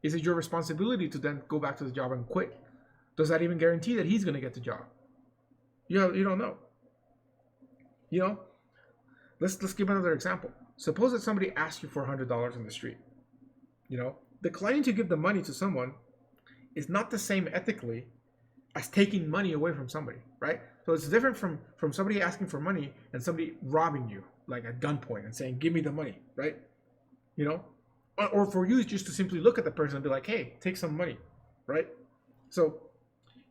Speaker 1: Is it your responsibility to then go back to the job and quit? Does that even guarantee that he's going to get the job? You don't know. You know, let's give another example. Suppose that somebody asks you for $100 in the street. You know, declining to give the money to someone is not the same ethically as taking money away from somebody, right? So it's different from somebody asking for money and somebody robbing you, like at gunpoint and saying, give me the money, right? You know, or for you just to simply look at the person and be like, hey, take some money, right? So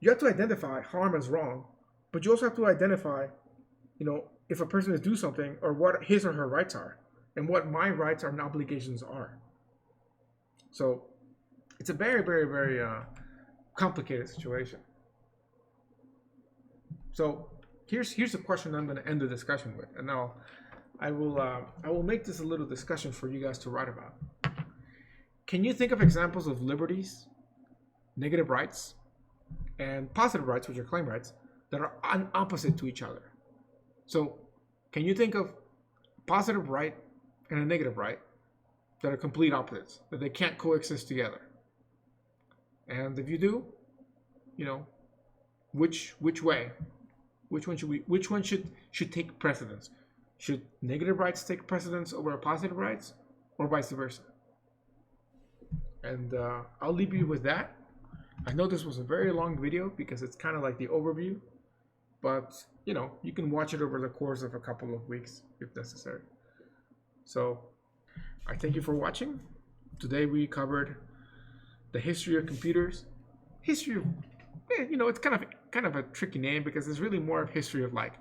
Speaker 1: you have to identify harm as wrong, but you also have to identify, you know, if a person is doing something or what his or her rights are and what my rights and obligations are. So it's a very, very, very complicated situation. So here's a question I'm going to end the discussion with, and now I will make this a little discussion for you guys to write about. Can you think of examples of liberties, negative rights, and positive rights, which are claim rights, that are opposite to each other? So, can you think of a positive right and a negative right that are complete opposites, that they can't coexist together? And if you do, you know, which way? Which one should take precedence? Should negative rights take precedence over positive rights, or vice versa? And I'll leave you with that. I know this was a very long video because it's kind of like the overview, but you know, you can watch it over the course of a couple of weeks if necessary. So I thank you for watching. Today we covered the history of computers. History of, you know, it's kind of a tricky name because it's really more of history of like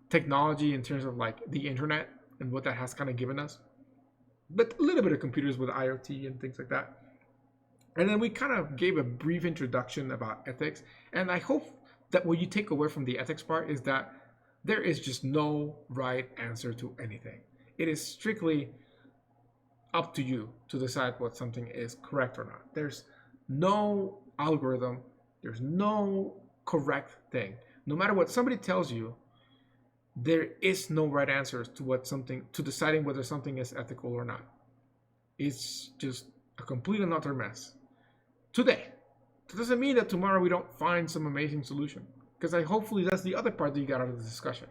Speaker 1: technology in terms of like the internet and what that has kind of given us, but a little bit of computers with IoT and things like that. And then we kind of gave a brief introduction about ethics. And I hope that what you take away from the ethics part is that there is just no right answer to anything. It is strictly up to you to decide what something is correct or not. There's no algorithm. There's no correct thing. No matter what somebody tells you, there is no right answer to deciding whether something is ethical or not. It's just a complete and utter mess. Today. That doesn't mean that tomorrow we don't find some amazing solution, because hopefully that's the other part that you got out of the discussion.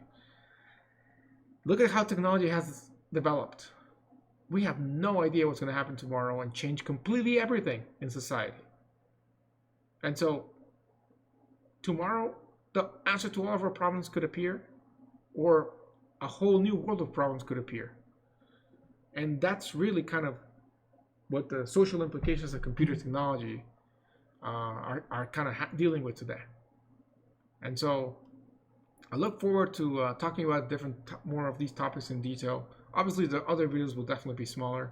Speaker 1: Look at how technology has developed. We have no idea what's going to happen tomorrow and change completely everything in society. And so tomorrow the answer to all of our problems could appear, or a whole new world of problems could appear. And that's really kind of what the social implications of computer technology are kind of dealing with today. And so I look forward to talking about more of these topics in detail. Obviously, the other videos will definitely be smaller,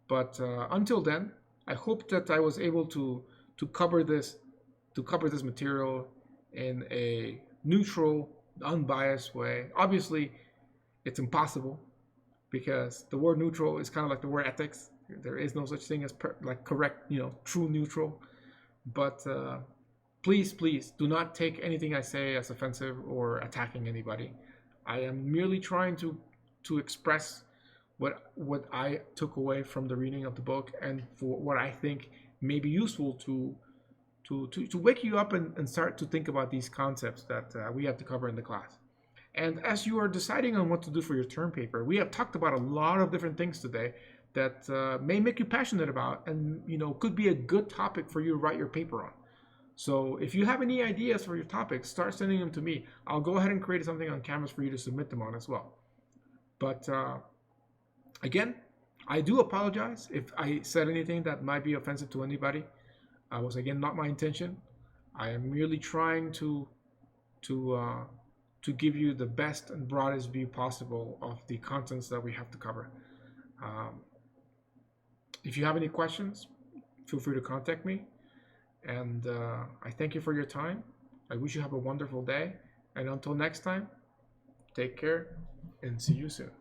Speaker 1: but until then, I hope that I was able to cover this material in a neutral, unbiased way. Obviously, it's impossible because the word neutral is kind of like the word ethics. There is no such thing as correct, true neutral. But please do not take anything I say as offensive or attacking anybody. I am merely trying to express what I took away from the reading of the book, and for what I think may be useful to wake you up and start to think about these concepts that we have to cover in the class. And as you are deciding on what to do for your term paper, we have talked about a lot of different things today that may make you passionate about, and could be a good topic for you to write your paper on. So if you have any ideas for your topics, start sending them to me. I'll go ahead and create something on Canvas for you to submit them on as well. But again, I do apologize if I said anything that might be offensive to anybody. It was again not my intention. I am merely trying to give you the best and broadest view possible of the contents that we have to cover. If you have any questions, feel free to contact me. And I thank you for your time. I wish you have a wonderful day. And until next time, take care and see you soon.